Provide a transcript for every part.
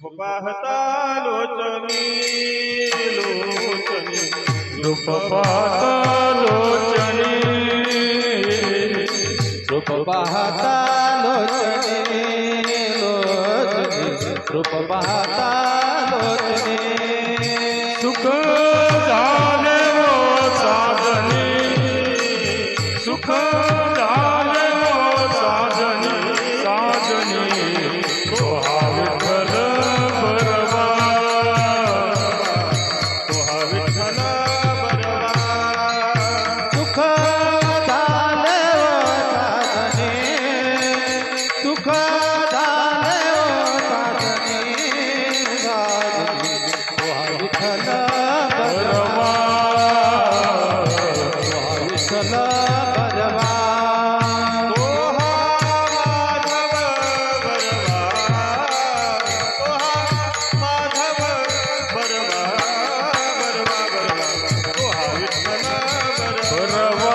रूप पाहता लोचनी लोचनी रूप पाहता लोचनी रूप पाहता लोचनी लोचनी रूप पाहता लोचनी सुख झाले वो साधनी सुख झाले वो साधनी साधनी तो हा विठ्ठल बरवा तो हा विठ्ठल बरवा सुख झाले वो साधनी सुख झाले वो साधनी साधनी तो हा विठ्ठल बरवा तो हा विठ्ठल बरवा तो हा माधव बरवा तो हा माधव बरवा बरवा बरवा तो हा विठ्ठल बरवा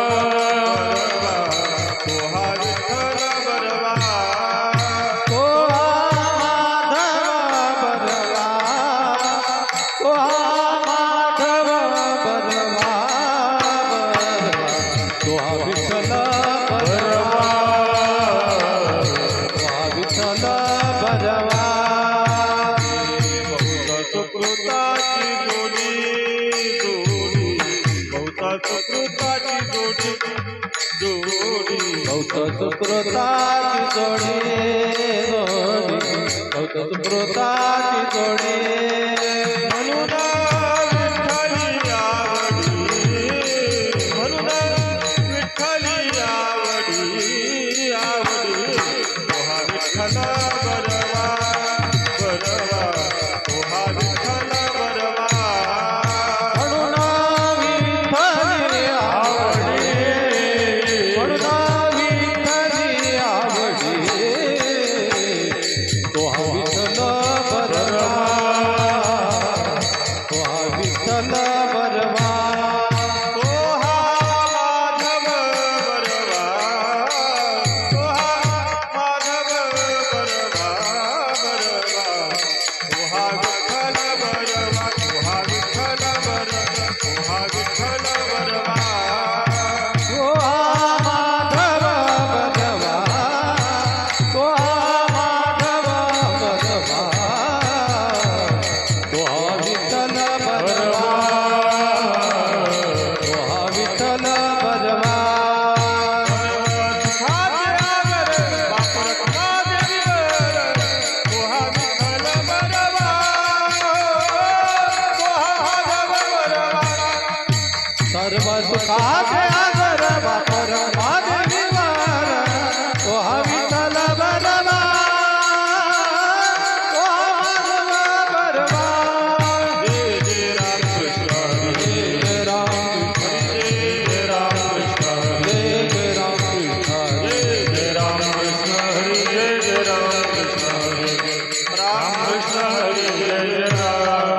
तो हा विठ्ठल बरवा तो हा माधव बरवा तो हा माधव बरवा तो हा विठ्ठल बरवा तो हा विठ्ठल बरवा बहुता सुकृताची जोडी जोडी बहुता सुकृताची जोडी जोडी बहुत सुकृताची जोडी जोडी बहुत सुकृताची जोडी म्हणून विठ्ठली आवडी म्हणून विठ्ठली आवडी आवडी तो हा विठ्ठल बरवा बरवा तो हा विठ्ठल बरवा म्हणून विठ्ठली आवडी म्हणून विठ्ठली आवडी तो हा विठ्ठल बरवा तो हा विठ्ठल बरवा तो हा माधव बरवा तो हा माधव बरवा बरवा तो हा विठ्ठल बरवा तो हा विठ्ठल बरवा तो हा विठ्ठल बरवा तो हा माधव बरवा तो हा माधव बरवा तो हा विठ्ठल बरवा तो हा विठ्ठल बरवा सुखाचे आगर वापर महादेवीवर तो हा विठ्ठल बरवा तो हा माधव बरवा सर्व सुखाचे आगर वापर महादेवीवर तो हा विठ्ठल बरवा तो हा माधव बरवा जय जय राम कृष्ण हरी जय जय राम कृष्ण जय राम कृष्ण हरी जय जय राम कृष्ण जय जय राम कृष्ण हरी जय जय राम कृष्ण हरी राम कृष्ण हरी जय जय राम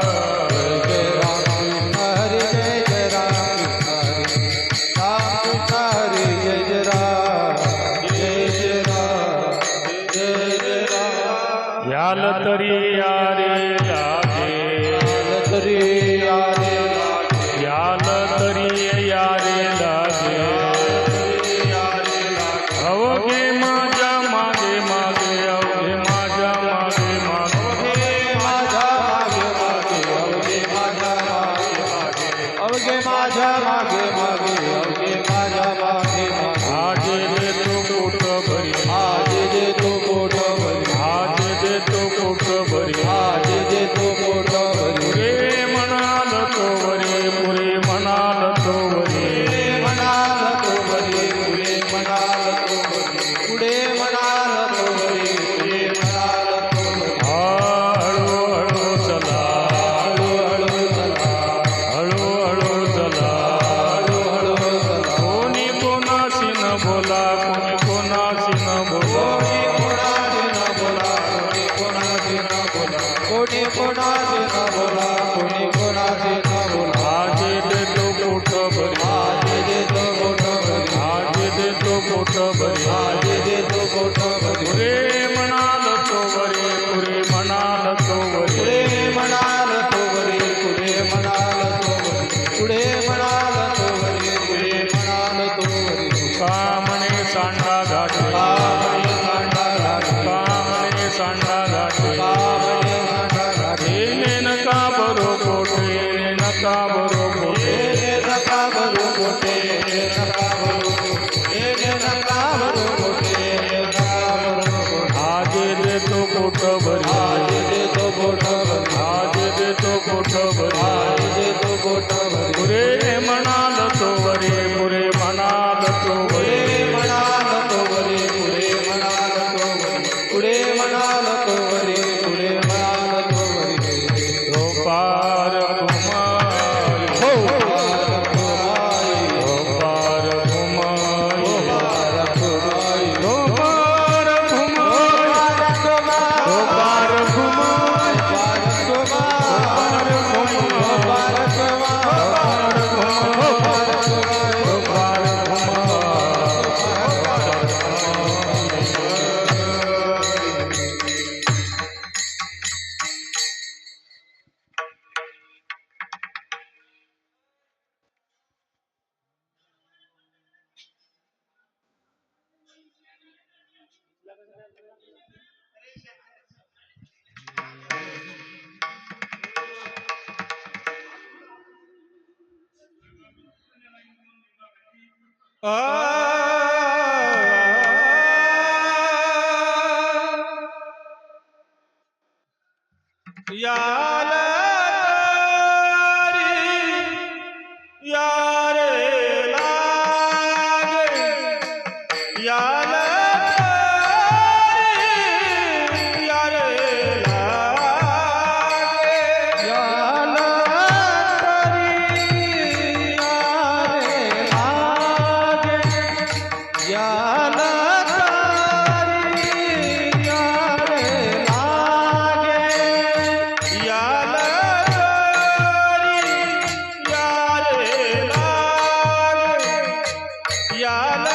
जय जय राम कृष्ण हरे जय जय राम कृष्ण हरे राम कृष्ण हरे जय जय राम जय जय राम जय जय राम याल तरी यारे लागे तरी यारे याल तरी यारे लागे अवघे माझ्या मागे मागे अवघे माझ्या मागे मागे माझ्या मागे मागे अवघे माझ्या मागे मागे अवघे माझ्या मागे मागे अवघे माझ्या मागे मागे आज देतो कोट भरी आज देतो कोट भरी आज देतो कोट भरी आज देतो कोट भरी पुरे म्हणाल तो वरे पुरे म्हणाल तो वरे म्हणाल तो बरे पुढे म्हणाल तो बरे पुढे म्हणाल तो बरे पुढे म्हणाल तो बरे हळूहळू चला हळूहळू चला हळूहळू चला हळूहळू चला कोणी कोणाशी न बोला कोणी कोणाशी न बोला कोणी कोणाशी न बोला कोणी कोणाशी न बोला आज देतो कोट भरी आज देतो कोट भरी आज देतो कोट भरी आज देतो कोट भरी पुरे म्हणाल तो वरे पुरे म्हणाल तो वरे सांडा घाटे कामने सांडा घाटे कामने सांडा घाटे कामने सांडा घाटे नका बरो कोटे नका बरो कोटे नका भरू कोटे नका भरू नका भरू कोटे नका भरू कोटे आज देतो कोट भरी आज देतो कोट भरी आज देतो कोट भरी आज देतो कोट भरी पुरे म्हणाल तो वरे पुरे म्हणाल तो वरे म्हणाल तो वरे पुढे म्हणाल तो वरे पुढे म्हणाल तो वरे पुढे म्हणाल तो वरे तो पार कुमार हो पार कुमारी तो पार कुमार पार कुमारी तो पार कुमार तो पार कुमार पार कुमार पार यार यार लागे यार यार लागे याल तरी यारे लागे याल तरी यारे लागे याल यार लागे याल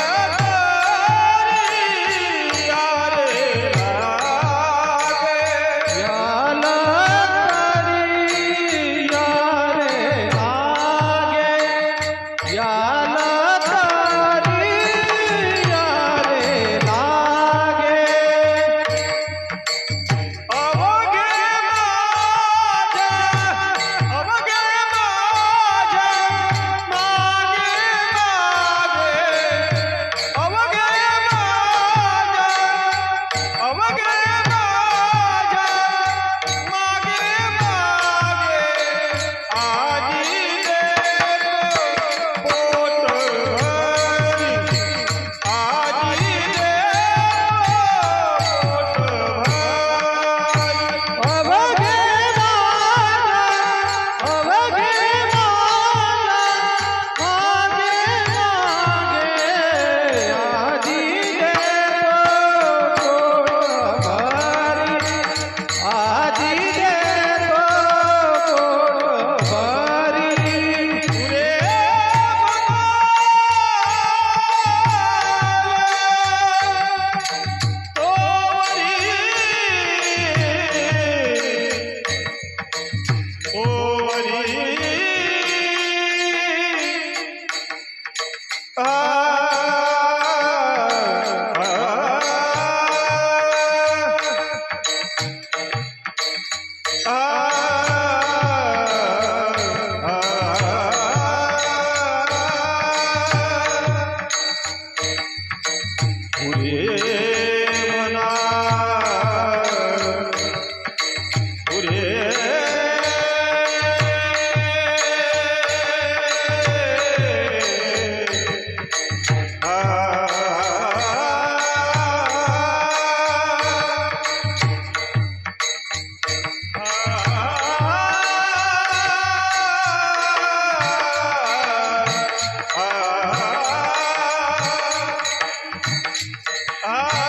यार लागे याल तरी यारे लागे याल तरी यारे लागे अवघे माझ्या मागे मागे अवघे माझ्या मागे मागे आजी देतो पोट भरी आजी देतो पोट भरी अवघे आजी देतो पोट भरी पुरे Ah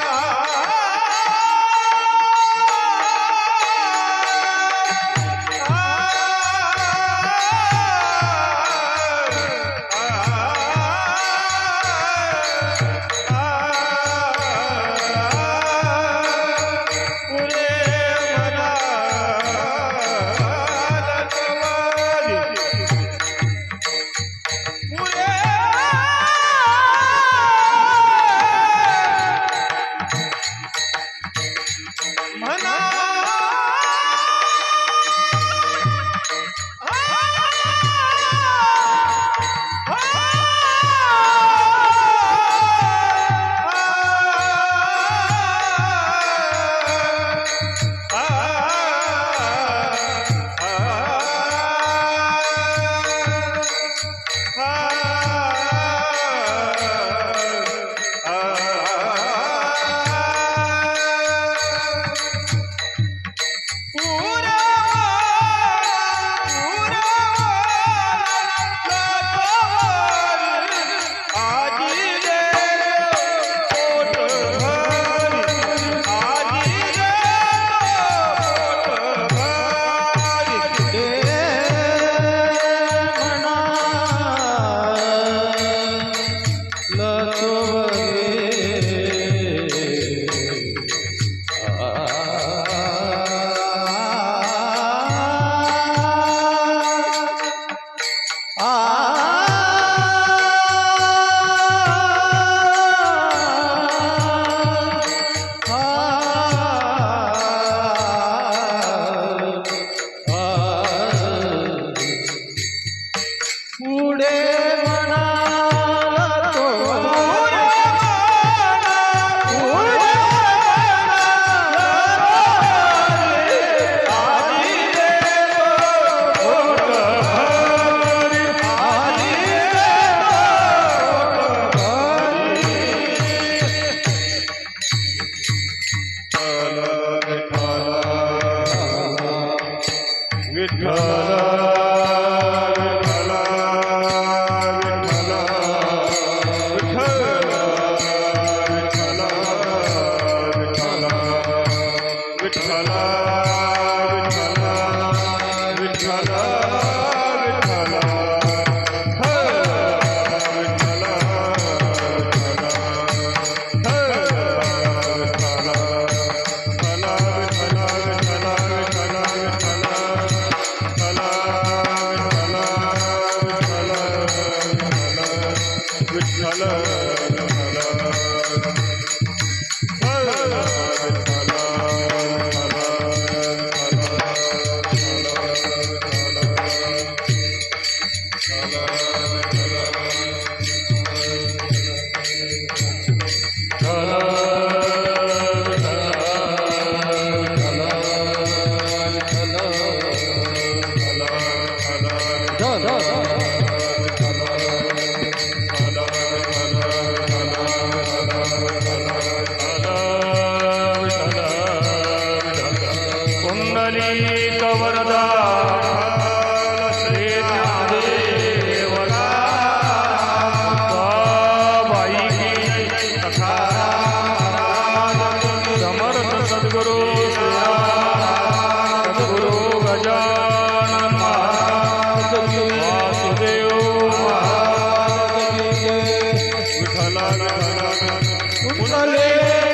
कुंडले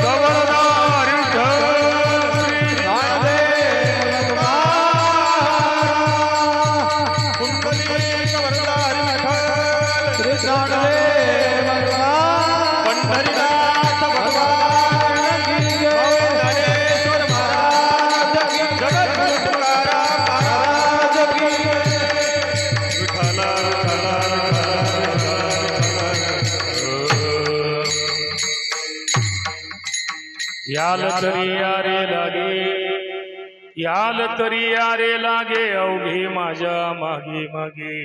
गवळदार विठ्ठल श्री ज्ञानदेव कुंडली वरदारी विठ्ठल श्री ज्ञानदेव पंढरीनाथ भगवान की जय ज्ञानेश्वर महाराज की जगद्गुरु तुकाराम महाराज की विठ्ठल याल तरी यारे लागे याल तरी यारे लागे अवघे माझ्या मागे मागे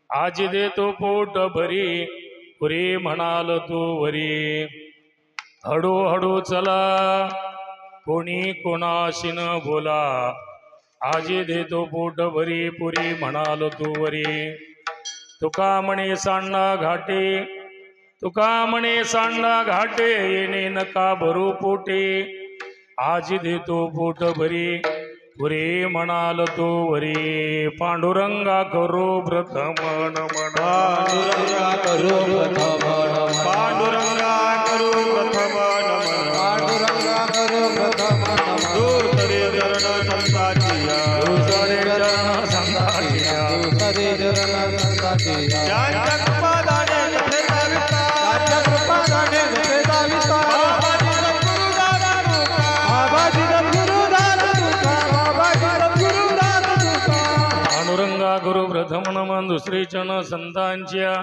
आज देतो पोट भरी पुरी म्हणाल तू वरी हळूहळू चला कोणी कोणाशी न बोला आज देतो पोट भरी पुरी म्हणाल तू वरी तुका म्हणे सांडा घाटे तुका म्हणे सांडा घाटे येणे नका भरू पोटे आज देतो पोट भरी पुरे म्हणाल तो वरी पांडुरंगा करो प्रथम नमन पांडुरंगा करो प्रथम नमन पांडुरंगा करो प्रथम नमन पांडुरंगा करो प्रथम नमन दूतरे चरण संताचिया दूतरे चरण संताचिया दूसरे चरण संताचिया ज्यांच्या कृपादाने कथेचा विस्तार त्याच्या कृपादाने घटेचा विस्तार बाबाजी सद्गुरु दादा तुका बाबाजी सद्गुरु दादा तुका पांडुरंगा गुरु प्रथम नमन दुसरे चरण संतांच्या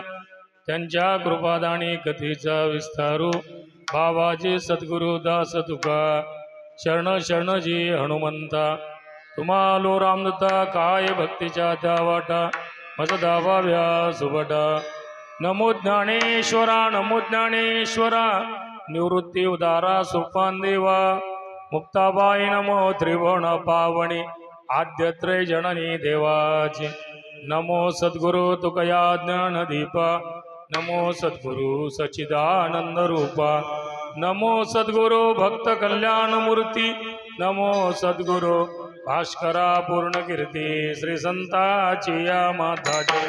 त्यांच्या कृपादानी कथेचा विस्तारू बाबाजी सद्गुरु दास तुका शरण शरणजी हनुमंता तुम्हालो रामदत्ता काय भक्तीच्या त्या वाटा मज दाबाव्या सुबटा नमो ज्ञानेश्वरा नमो ज्ञानेश्वरा निवृत्ती उदारा सोपान देवा मुक्ताबाई नमो त्रिभुवन पावणी आद्यत्रय जननी देवाची नमो सद्गुरु तुकया ज्ञानदीपा नमो सद्गुरु सच्चिदानंद रूपा नमो सद्गुरु भक्त कल्याण मूर्ती नमो सद्गुरु भास्करा पूर्ण कीर्ती श्री संताची या माताची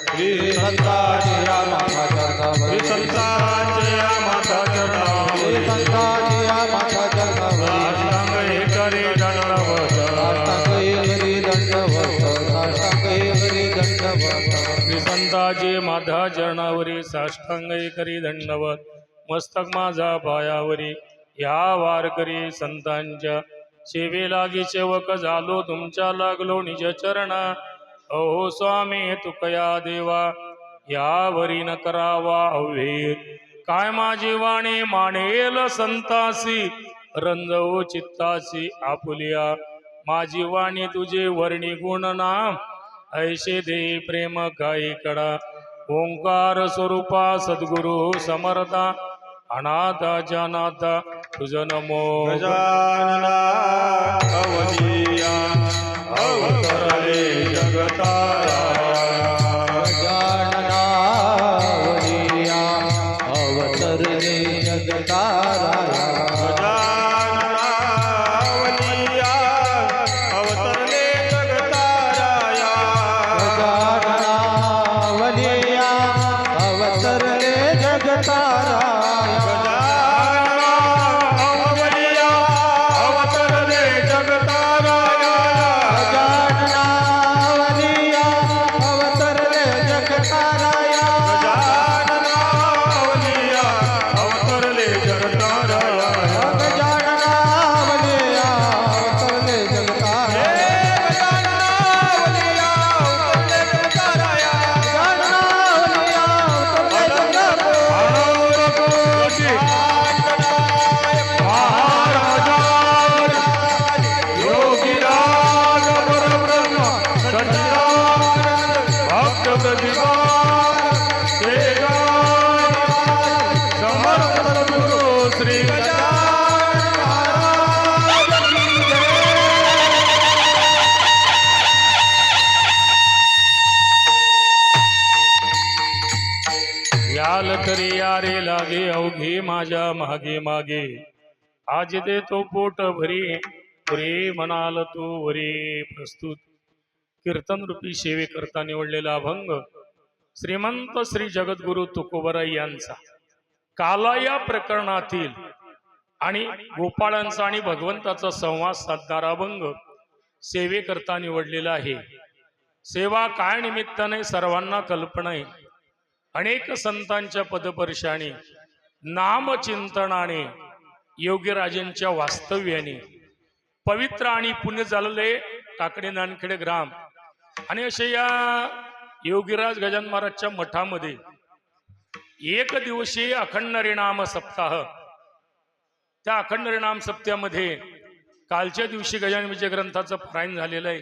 श्री संताची या माता श्री चरणावरी संताची या माता श्री चरणावरी संताची या माता चरणावरी साष्टांग हे करी दंडवत साष्टांग करी दंडवत साष्टांग करी दंडवत श्री संताची माता चरणावरी साष्टांग हे करी दंडवत मस्तक माझा पायावरी या वारकरी संतांच्या सेवे लागी सेवक झालो तुमच्या लागलो निज चरणा अहो स्वामी तुकया देवा यावरी न करावा अव्हेर काय माझी वाणी मानेल संतासी रंजवू चित्तासी आपुलिया माझी वाणी तुझे वर्णी गुण नाम ऐशे दे प्रेम काही कडा ओंकार स्वरूपा सद्गुरु समर्था अनाथाच्या नाथा तुझ नमो गजानना अवलिया अवतरले जगतारा गजानना वलिया अवतरले जगताराया गजाननावलिया अवतरले जगताराया गजानना वलिया अवतरले जगताराया गजाननावलिया अवतरले जगताराया गजानना वलिया अवतरले जगताराया गजाननावलिया अवतरले जगताराया गजानना वलिया अवतरले जगताराया श्री याल तरी यारे लागे अवघे माझ्या मागे मागे आज देतो पोट भरी पुरे म्हणाल तू वरी प्रस्तुत कीर्तन रूपी सेवे करता निवडलेला अभंग श्रीमंत श्री जगद्गुरु तुकोबराई यांचा काला या प्रकरणातील आणि गोपाळांचा आणि भगवंताचा संवाद साधणारा अभंग सेवेकरता निवडलेला आहे. सेवा काय निमित्ताने सर्वांना कल्पना आहे. अनेक संतांच्या पदपर्शाने नामचिंतनाने योगीराजांच्या वास्तव्याने पवित्र आणि पुण्य झालेले टाकडे नानखेडे ग्राम आणि असे या योगीराज गजानन महाराजच्या मठामध्ये एक दिवसीय अखंड हरिनाम सप्ताह. त्या अखंड हरिनाम सप्त्यामध्ये कालच्या दिवशी गजानन विजय ग्रंथाचं पारायण झालेलं आहे.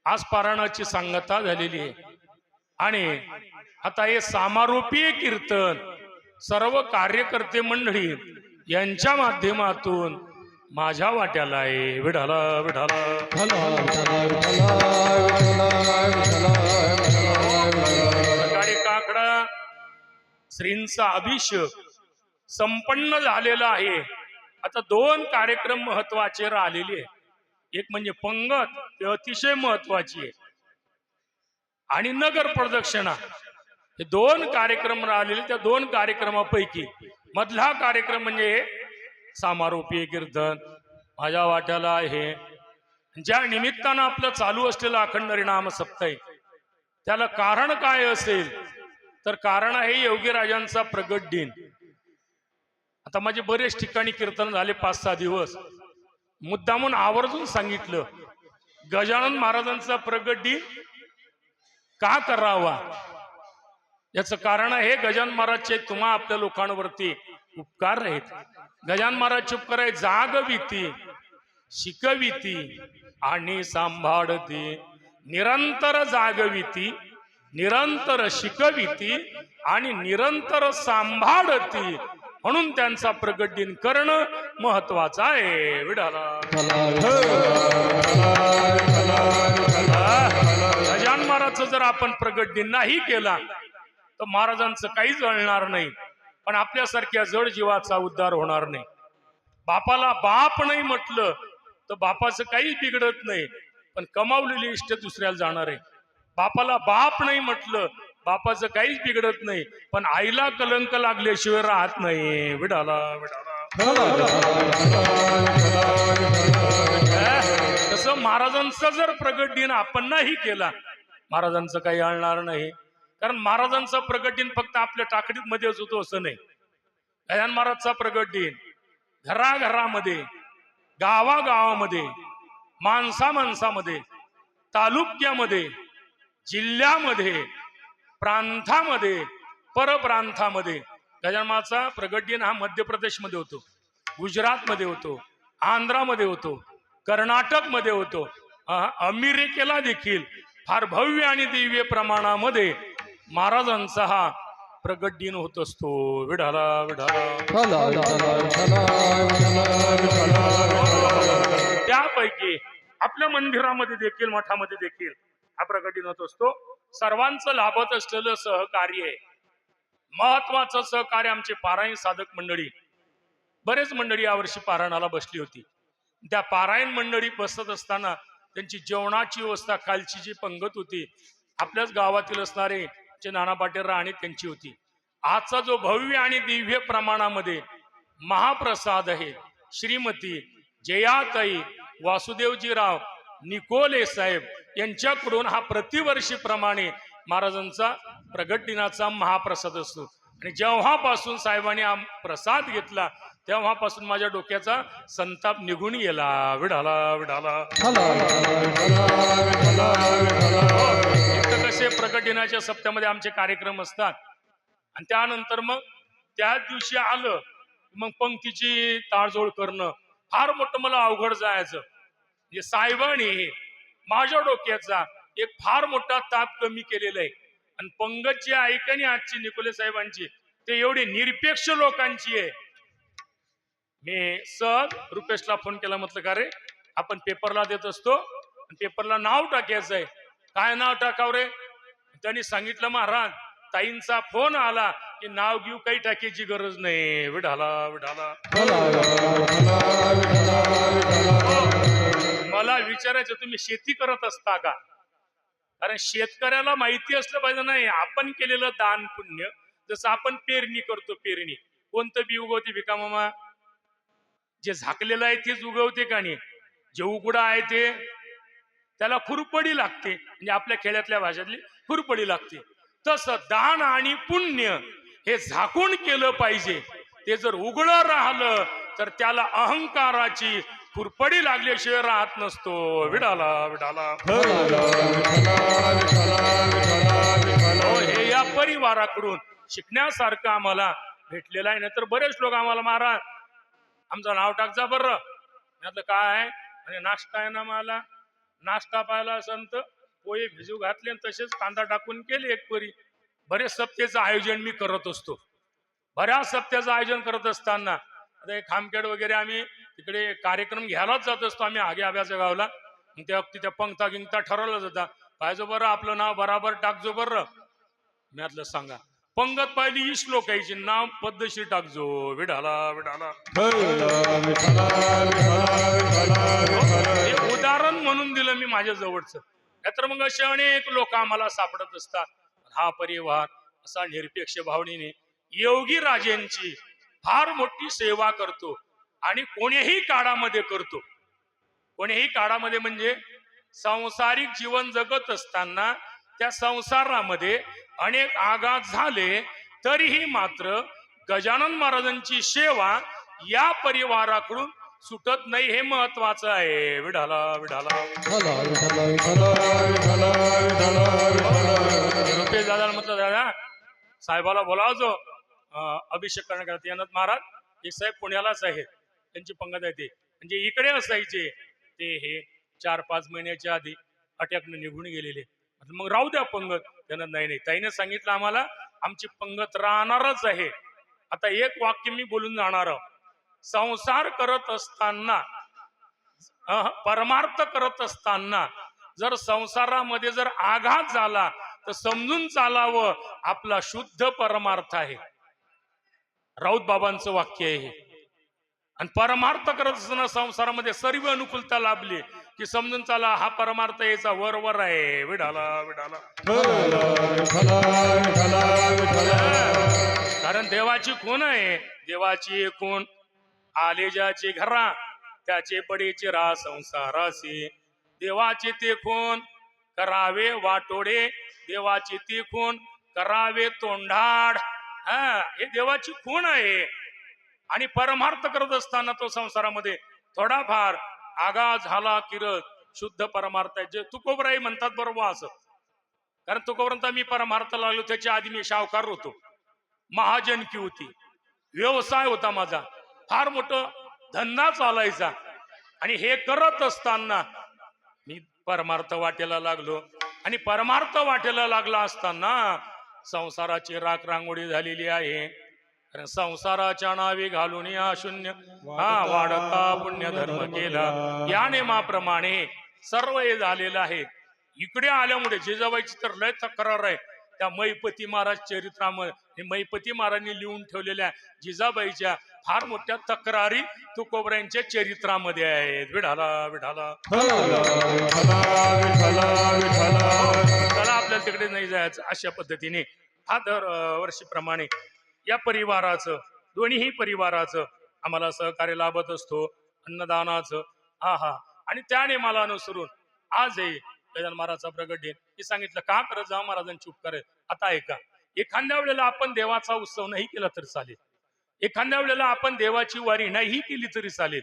आज पारायणाची सांगता झालेली आहे आणि आता हे समारोपीय कीर्तन सर्व कार्यकर्ते मंडळी यांच्या माध्यमातून माझ्या वाट्याला आहे. विढाला विढाला सकाळी काकडा श्रींचा अभिषेक संपन्न झालेला आहे. आता दोन कार्यक्रम महत्वाचे राहिलेले आहे. एक म्हणजे पंगत, ते अतिशय महत्वाची आहे, आणि नगर प्रदक्षिणा. हे दोन कार्यक्रम राहिलेले. त्या दोन कार्यक्रमापैकी मधला कार्यक्रम म्हणजे समारोपीय कीर्तन माझ्या वाट्याला आहे. ज्या निमित्तानं आपलं चालू असलेलं अखंड हरिनाम सप्ताह आहे, त्याला कारण काय असेल तर कारण आहे योगीराजांचा प्रगट दिन. आता माझे बरेच ठिकाणी कीर्तन झाले 5-6 दिवस. मुद्दामून आवर्जून सांगितलं गजानन महाराजांचा प्रगट दिन का करावा. याचं कारण आहे गजानन महाराजचे तुम्हा आपल्या लोकांवरती उपकार आहेत. गजानन महाराजचे उपकार आहे जागविती, शिकविती आणि सांभाळती. निरंतर जागविती, निरंतर शिकविती आणि निरंतर सांभाळती. म्हणून त्यांचा प्रगट दिन करणं महत्वाचं आहे. विढाला गजानन महाराजचं जर आपण प्रगट दिन नाही केला तर महाराजांचं काही जळणार नाही, पण आपल्यासारख्या जड जीवाचा उद्धार होणार नाही. बापाला बाप नाही म्हटलं तर बापाचं काही बिघडत नाही, पण कमावलेली इष्ट दुसऱ्याला जाणार आहे. बापाला बाप नाही म्हटलं बापाचं काहीच बिघडत नाही, पण आईला कलंक लागल्याशिवाय राहत नाही. विडाला तसं महाराजांचा जर प्रगट दिन आपण नाही केला महाराजांचं काही आणणार नाही. कारण महाराजांचा प्रगट दिन फक्त आपल्या टाकडीत मध्येच होतो असं नाही. गजानन महाराजचा प्रगट दिन घराघरामध्ये, गावागावामध्ये, माणसामाणसामध्ये, तालुक्यामध्ये, जिल्ह्यामध्ये, प्रांतामध्ये, परप्रांतामध्ये. गजानन महाराजचा प्रगट दिन हा मध्य प्रदेशमध्ये होतो, गुजरातमध्ये होतो, आंध्रामध्ये होतो, कर्नाटकमध्ये होतो, अमेरिकेला देखील फार भव्य आणि दिव्य प्रमाणामध्ये महाराजांचा हा प्रगट दिन होत असतो. विढाला विढाला त्यापैकी आपल्या मंदिरामध्ये देखील, मठामध्ये देखील हा प्रगट दिन होत असतो. सर्वांचं लाभत असलेलं सहकार्य आहे. महत्वाचं सहकार्य आमचे पारायण साधक मंडळी. बरेच मंडळी यावर्षी पारायणाला बसली होती. त्या पारायण मंडळी बसत असताना त्यांची जेवणाची व्यवस्था, कालची जी पंगत होती आपल्याच गावातील असणारे नाना पाटील राणे त्यांची होती. आजचा जो भव्य आणि दिव्य प्रमाणामध्ये महाप्रसाद आहे, श्रीमती जयाताई वासुदेवजीराव निकोले साहेब यांच्याकडून हा प्रतिवर्षीप्रमाणे महाराजांचा प्रगट दिनाचा महाप्रसाद असतो. आणि जेव्हापासून साहेबांनी हा प्रसाद घेतला तेव्हापासून माझ्या डोक्याचा संताप निघून गेला. विढाला विढाला कसे प्रगट दिनाच्या सप्त्यामध्ये आमचे कार्यक्रम असतात आणि त्यानंतर मग त्याच दिवशी आलं मग पंक्तीची ताळजोळ करणं फार मोठं मला अवघड जायचं. म्हणजे साहेबांनी माझ्या डोक्याचा एक फार मोठा ताप कमी केलेला आहे. आणि पंगत जी ऐकणी आजची निकोले साहेबांची ते एवढी निरपेक्ष लोकांची आहे. मी सहज रुपेशला फोन केला, म्हटलं का रे आपण पेपरला देत असतो, पेपरला नाव टाकायचं आहे, काय नाव टाकाव रे. त्यांनी सांगितलं महाराज ताईंचा फोन आला की नाव घेऊ, काही टाकायची गरज नाही. विढाला विढाला मला विचारायचं तुम्ही शेती करत असता का. कारण शेतकऱ्याला माहिती असलं पाहिजे नाही आपण केलेलं दान पुण्य. जसं आपण पेरणी करतो, पेरणी कोणतं बी उगवते भिका मामा? जे झाकलेलं आहे तेच उगवते का नाही? जे उघडं आहे ते त्याला खुरपडी लागते, म्हणजे आपल्या खेड्यातल्या भाषेतली खुरपडी लागते. तसं दान आणि पुण्य हे झाकून केलं पाहिजे. ते जर उघडं राहिलं तर त्याला अहंकाराची खुरपडी लागल्याशिवाय राहत नसतो. विडाला विडाला हो, हे या परिवाराकडून शिकण्यासारखं आम्हाला भेटलेलं आहे. नंतर बरेच लोक आम्हाला महाराज आमचं नाव टाकजा बरं. म्हटलं काय आणि नाश्ता आहे ना, मला नाश्ता पाहिला संत पोहे भिजू घातले आणि तसेच कांदा टाकून केले एक परी. बरेच सप्त्याचं आयोजन मी करत असतो. बऱ्याच सप्त्याचं आयोजन करत असताना आता एक खामखेड वगैरे आम्ही तिकडे कार्यक्रम घ्यायलाच जात असतो आम्ही आगे आब्याच्या गावला. त्या तिथे पंक्ता गिंगता ठरवलं जाता. पाहिजे बरं आपलं नाव बराबर टाकजो बरं. मी म्हटलं सांगा पंगत पाहिली 20 लोकांची नाव पद्धतशीर टाकजो. विडाला विडाला हे उदाहरण म्हणून दिलं मी माझ्या जवळचं. नाहीतर मग असे अनेक लोक आम्हाला सापडत असतात. हा परिवार असा निरपेक्ष भावनेने योगी राजेंची फार मोठी सेवा करतो आणि कोणीही काळामध्ये करतो. कोणीही काळामध्ये म्हणजे सांसारिक जीवन जगत असताना त्या संसारामध्ये अनेक आघात झाले तरीही मात्र गजानन महाराजांची सेवा या परिवाराकडून सुटत नाही. हे महत्वाचं आहे. विढाला विढाला रुपये दादा म्हटलं दादा साहेबाला बोलावजो अभिषेक करण्याकरता. यानंत महाराज एक साहेब पुण्यालाच आहेत, त्यांची पंगत आहे. ते म्हणजे इकडे असायचे ते हे 4-5 महिन्याच्या आधी अटॅकनं निघून गेलेले. मग राहू द्या पंगत. त्यानं नाही ताईने सांगितलं आम्हाला आमची पंगत राहणारच आहे. आता एक वाक्य मी बोलून जाणार आहोत. संसार करत असताना परमार्थ करत असताना जर संसारामध्ये जर आघात झाला तर समजून चालावं आपला शुद्ध परमार्थ आहे. राऊत बाबांचं वाक्य आहे हे. आणि परमार्थ करत असताना संसारामध्ये सर्व अनुकूलता लाभली की समजून चाला हा परमार्थ याचा वर आहे. विडाला विडाला कारण देवाची खून आहे. देवाची खून आले ज्याचे घरा त्याचे पडेचे रा संसारासी. देवाची ते खून करावे वाटोडे, देवाची ती खून करावे तोंडाड. हे देवाची खून आहे. आणि परमार्थ करत असताना तो संसारामध्ये थोडाफार आघात झाला किरत शुद्ध परमार्थ आहे. जे तुकोबराई म्हणतात बरोबर असं. कारण तुकोबरांचा मी परमार्थ लागलो त्याच्या आधी मी शावकार होतो. महाजनकी होती, व्यवसाय होता माझा, फार मोठं धंदा चालायचा. आणि हे करत असताना मी परमार्थ वाटेला लागलो. आणि परमार्थ वाटेला लागला असताना संसाराची राख रांगोळी झालेली आहे. संसाराच्या नावे घालून या शून्य वाढता पुण्य धर्म केला या नेमाप्रमाणे सर्व हे झालेलं आहे. इकडे आल्यामुळे जिजाबाईची तर लय तक्रार आहे. त्या मैपती महाराज चरित्रामध्ये मैपती महाराजांनी लिहून ठेवलेल्या जिजाबाईच्या फार मोठ्या तक्रारी तुकोबऱ्यांच्या चरित्रामध्ये आहेत. विढाला विढाला चला आपल्याला तिकडे नाही जायचं. अशा पद्धतीने हा दर वर्षीप्रमाणे या परिवाराचं दोन्हीही परिवाराचं आम्हाला सहकार्य लाभत असतो. अन्नदानाचं आणि त्याने मला अनुसरून आज हे गजानन महाराजचा प्रगट दिन हे सांगितलं का करत जा महाराजांची उपकार आहे. आता ऐका, एखाद्या वेळेला आपण देवाचा उत्सव नाही केला तरी चालेल. एखाद्या वेळेला आपण देवाची वारी नाही केली तरी चालेल.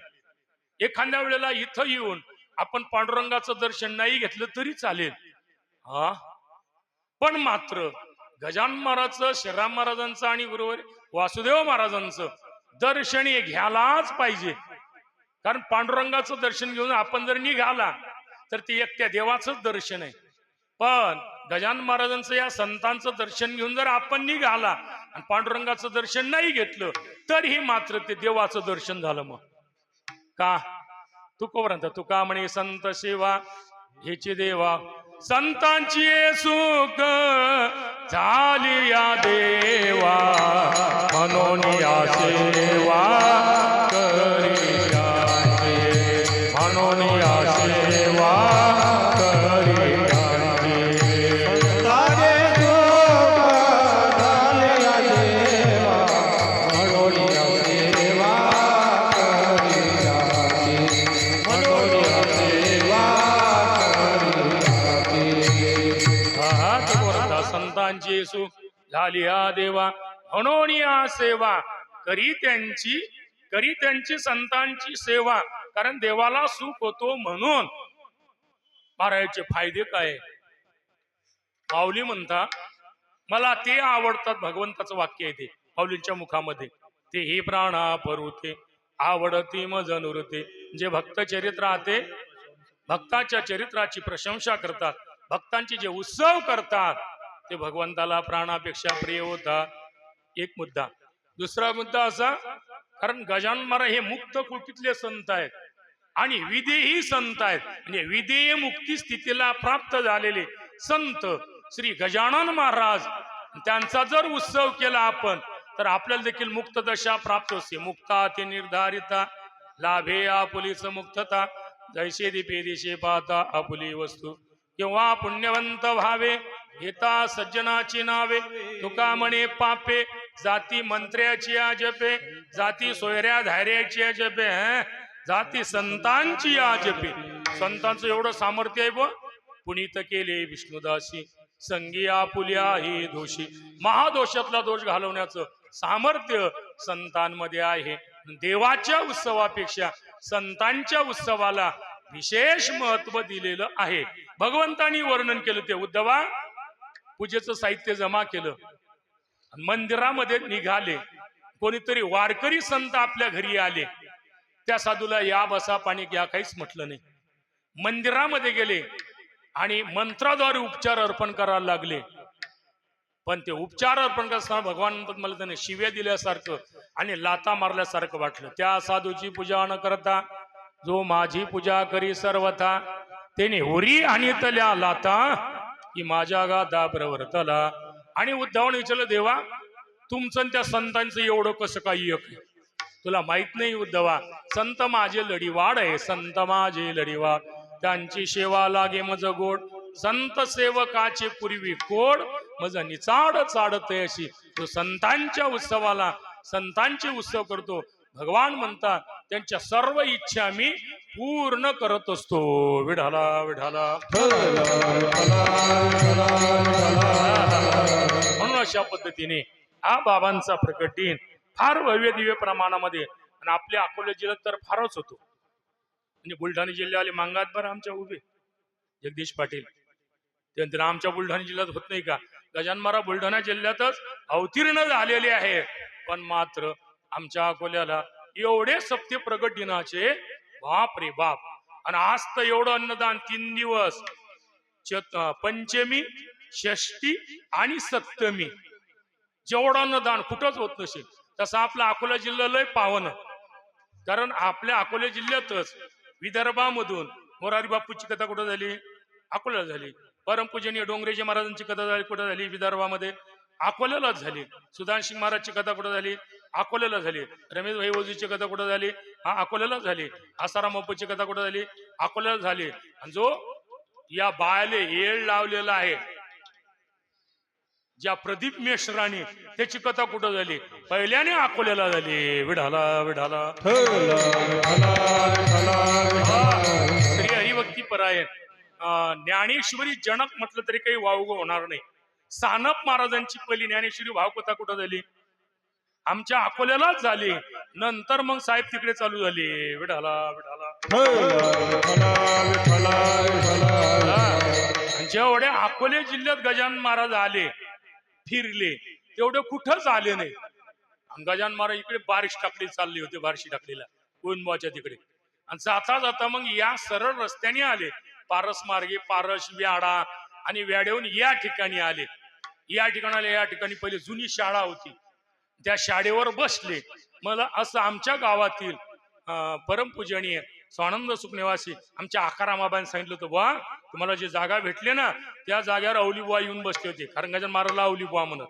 एखाद्या वेळेला इथं येऊन आपण पांडुरंगाचं दर्शन नाही घेतलं तरी चालेल. पण मात्र गजानन महाराजचं, श्रीराम महाराजांचं आणि गुरुवर वासुदेव महाराजांचं दर्शन हे घ्यायलाच पाहिजे. कारण पांडुरंगाचं दर्शन घेऊन आपण जर निघाला तर ते एकट्या देवाचंच दर्शन आहे. पण गजानन महाराजांचं या संतांचं दर्शन घेऊन जर आपण निघाला आणि पांडुरंगाचं दर्शन नाही घेतलं तरीही मात्र ते देवाचं दर्शन झालं. मग का तुका म्हणे संत सेवा हेची देवा संतांची सुख झाली या देवा म्हणून या सेवा करी म्हणून या सेवा करी म्हणून येसू झाली हा देवा, म्हणून या सेवा करी त्यांची संतांची सेवा. कारण देवाला सुख होतो म्हणून. महाराजांचे फायदे काय? माऊली म्हणता, मला ते आवडतात. भगवंताचं वाक्य आहे ते माऊलींच्या मुखामध्ये, ते ही प्राणा परुते आवडती मज नुरते. जे भक्त चरित्र राहते, भक्ताच्या चरित्राची प्रशंसा करतात, भक्तांचे जे उत्सव करतात, ते भगवंताला प्राणापेक्षा प्रिय होतात. एक मुद्दा. दुसरा मुद्दा असा, कारण गजानन महाराज हे मुक्त कुटीतले संत आहेत आणि विदेही संत आहेत. म्हणजे विदेह मुक्ती स्थितीला प्राप्त झालेले संत श्री गजानन महाराज, त्यांचा जर उत्सव केला आपण तर आपल्याला देखील मुक्त दशा प्राप्त असते. मुक्ता ते निर्धारिता लाभे आपुलीच मुक्तता, जैसे दीपे दिशे पाहता आपुली वस्तू. किंवा पुण्यवंत व्हावे घेता सज्जनाची नावे, तुका म्हणे पापे जाती मंत्र्याची जपे, जाती सोयऱ्या धार्याची जपे, जाती संतांची जपे. संतांचं एवढं सामर्थ्य आहे. पुनीत केले विष्णुदासी, संगी आपुल्या ही दोषी. महादोषातला दोष घालवण्याचं सामर्थ्य संतांमध्ये आहे. देवाच्या उत्सवापेक्षा संतांच्या उत्सवाला विशेष महत्व दिलेलं आहे. भगवंतांनी वर्णन केलं ते, उद्धवा पूजेचं साहित्य जमा केलं, मंदिरामध्ये निघाले. कोणीतरी वारकरी संत आपल्या घरी आले, त्या साधूला या बसा पाणी घ्या काहीच म्हटलं नाही. मंदिरामध्ये गेले आणि मंत्राद्वारे उपचार अर्पण करायला लागले. पण ते उपचार अर्पण करताना भगवान म्हणतात, मला त्याने शिव्या दिल्यासारखं आणि लाता मारल्यासारखं वाटलं. त्या साधूची पूजा न करता जो माझी पूजा करी सर्वथा, त्याने होरी आणि तल्या लाता की माझ्या गादा प्रवर्तला. आणि उद्धवाने विचारलं, देवा तुमचं त्या संतांचं एवढं कसं काही एक? तुला माहित नाही उद्धवा, संत माझे लढीवाड आहे, संत माझे लढीवाड. त्यांची सेवा लागे मज गोड, संत सेवकाचे पूर्वी कोड, मज निचाड चाडते अशी. तो संतांच्या उत्सवाला, संतांचे उत्सव करतो. भगवान म्हणतात, त्यांच्या सर्व इच्छा मी पूर्ण करत असतो. विढाला विढाला. म्हणून अशा पद्धतीने हा बाबांचा प्रकट दिन फार भव्य दिव्य प्रमाणामध्ये, आणि आपल्या अकोला जिल्ह्यात तर फारच होतो. म्हणजे बुलढाणा जिल्ह्याले मांगात बरं आमच्या उभे जगदीश पाटील, त्यानंतर आमच्या बुलढाणा जिल्ह्यात होत नाही का? गजानन महाराज बुलढाणा जिल्ह्यातच अवतीर्ण झालेले आहे. पण मात्र आमच्या अकोल्याला एवढे सप्ते प्रगट दिनाचे, बाप रे बाप. आणि आज तर एवढं अन्नदान 3 दिवस, पंचमी, षष्टी आणि सप्तमी, जेवढं अन्नदान कुठंच होत नसेल. तसं आपला अकोला जिल्हा लय पावन. कारण आपल्या अकोला जिल्ह्यातच विदर्भामधून मोरारी बापूची कथा कुठं झाली? अकोल्याला झाली. परमपूजनीय डोंगरेजी महाराजांची कथा झाली कुठं झाली? विदर्भामध्ये, अकोल्यालाच झाली. सुधानसिंग महाराजची कथा कुठं झाली? अकोल्याला झाली. रमेश भाई वजूची कथा कुठं झाली? अकोल्याला झाली. आसाराम बापूची कथा कुठं झाली? अकोल्याला झाली. आणि जो या बायाले येळ लावलेला आहे, ज्या प्रदीप मेश्राणी, त्याची कथा कुठं झाली? पहिल्याने अकोल्याला झाली. विढाला विढाला. श्री हरिभक्ती परायण ज्ञानेश्वरी जनक म्हटलं तरी काही वावग होणार नाही. सानप महाराजांची पहिली ज्ञानेश्वरी भावकथा कुठं झाली? आमच्या अकोल्यालाच झाली. नंतर मग साहेब तिकडे चालू झाली. विढाला विढाला. जेवढ्या अकोले जिल्ह्यात गजानन महाराज आले, फिरले, तेवढे कुठंच आले नाही. गजानन महाराज इकडे बारिश टाकली चालली होते, बारशी टाकलीला कोणबाच्या तिकडे. आणि जाता जाता मग या सरळ रस्त्याने आले, पारस मार्गे, पारस, व्याडा आणि व्याड्याहून या ठिकाणी आले. या ठिकाणी पहिले जुनी शाळा होती, त्या शाळेवर बसले. मला असं आमच्या गावातील परमपूजनीय स्वानंद सुखनिवासी आमच्या आकारामाबाने सांगितलं होतं, वा तुम्हाला जे जागा भेटले ना, त्या जागेवर अवलीबुवा येऊन बसले होते. कारण गजानन महाराजला अवलीबुवा म्हणत.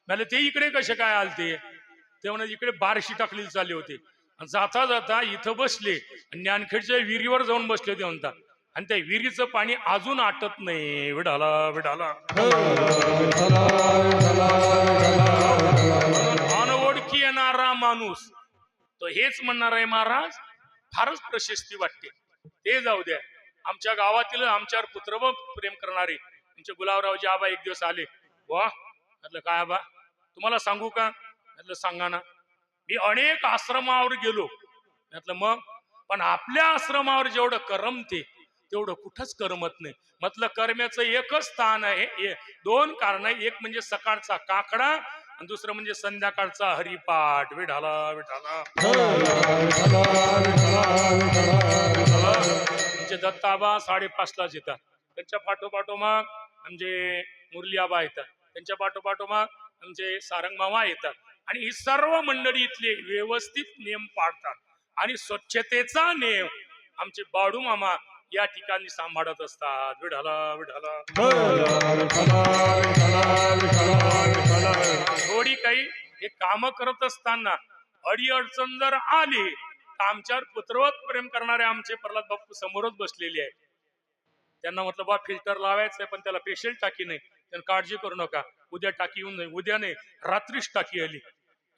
मला ते इकडे कसे काय आलते? ते म्हणत इकडे बारशी टाकलेली चालले होते. जाता जाता इथं बसले, ज्ञानखेडच्या विहिरीवर जाऊन बसले होते म्हणतात. आणि त्या विहिरीचं पाणी अजून आटत नाही. विढाला विढाला. अनओळखी येणारा माणूस तो हेच म्हणणार आहे, महाराज फारच प्रशस्ती वाटते. ते जाऊ द्या. आमच्या गावातील आमच्यावर पुत्रव प्रेम करणारे आमचे गुलाबरावजी आबा एक दिवस आले. वा म्हटलं काय बा तुम्हाला सांगू का? म्हटलं सांगा ना. मी अनेक आश्रमावर गेलो. म्हटलं मग पण आपल्या आश्रमावर जेवढं करमते तेवढं कुठंच करमत नाही. म्हटलं करम्याचं एकच स्थान आहे. दोन कारण आहे. एक म्हणजे सकाळचा काकडा आणि दुसरं म्हणजे संध्याकाळचा हरिपाठ. विठाला विठाला म्हणजे दत्ताबा 5:30लाच येतात. त्यांच्या पाठोपाठोमाग म्हणजे मुरली आबा येतात. त्यांच्या पाठोपाठोमाग म्हणजे सारंग मामा येतात. आणि ही सर्व मंडळी इथले व्यवस्थित नियम पाळतात. आणि स्वच्छतेचा नियम आमचे बाडू मामा या ठिकाणी सांभाळत असतात. विठाला विठाला थोडी काही हे काम करत असताना अडीअडचण जर आली तर आमच्यावर पुत्रवत प्रेम करणारे आमचे प्रल्हाद बापू समोरच बसलेले आहेत. त्यांना म्हटलं बा फिल्टर लावायचंय पण त्याला पेशल टाकी नाही. त्यांना काळजी करू नका, उद्या टाकी येऊन जाईल. उद्या नाही, रात्रीच टाकी आली.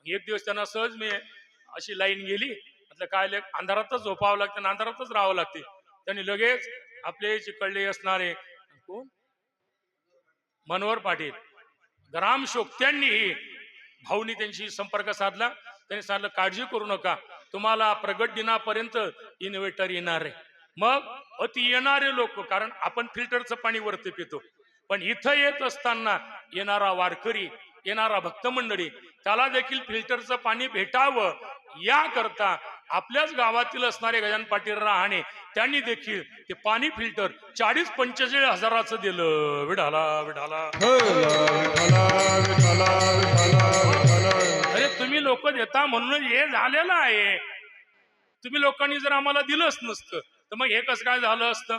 एक दिवस त्यांना सहज मी अशी लाईन गेली. म्हटलं काय अंधारातच झोपावं लागतं, अंधारातच राहावं लागते. त्यांनी लगेच आपले चिकळले असणारे कोण मनोहर पाटील ग्रामशोक त्यांनीही भाऊनी त्यांशी संपर्क साधला. त्यांनी सांगितलं काळजी करू नका, तुम्हाला प्रगट दिनापर्यंत इन्व्हर्टर येणार आहे. मग अति येणारे लोक, कारण आपण फिल्टरचं पाणी वरती पितो, पण इथं येत असताना येणारा वारकरी, येणारा भक्त मंडळी त्याला देखील फिल्टरचं पाणी भेटावं याकरता आपल्याच गावातील असणारे गजानन पाटील रहाणे त्यांनी देखील ते पाणी फिल्टर 40-45 हजाराचं दिलं. विठाला विठाला अरे तुम्ही लोक देता म्हणून हे झालेलं आहे. तुम्ही लोकांनी जर आम्हाला दिलंच नसतं तर मग हे कसं काय झालं असतं?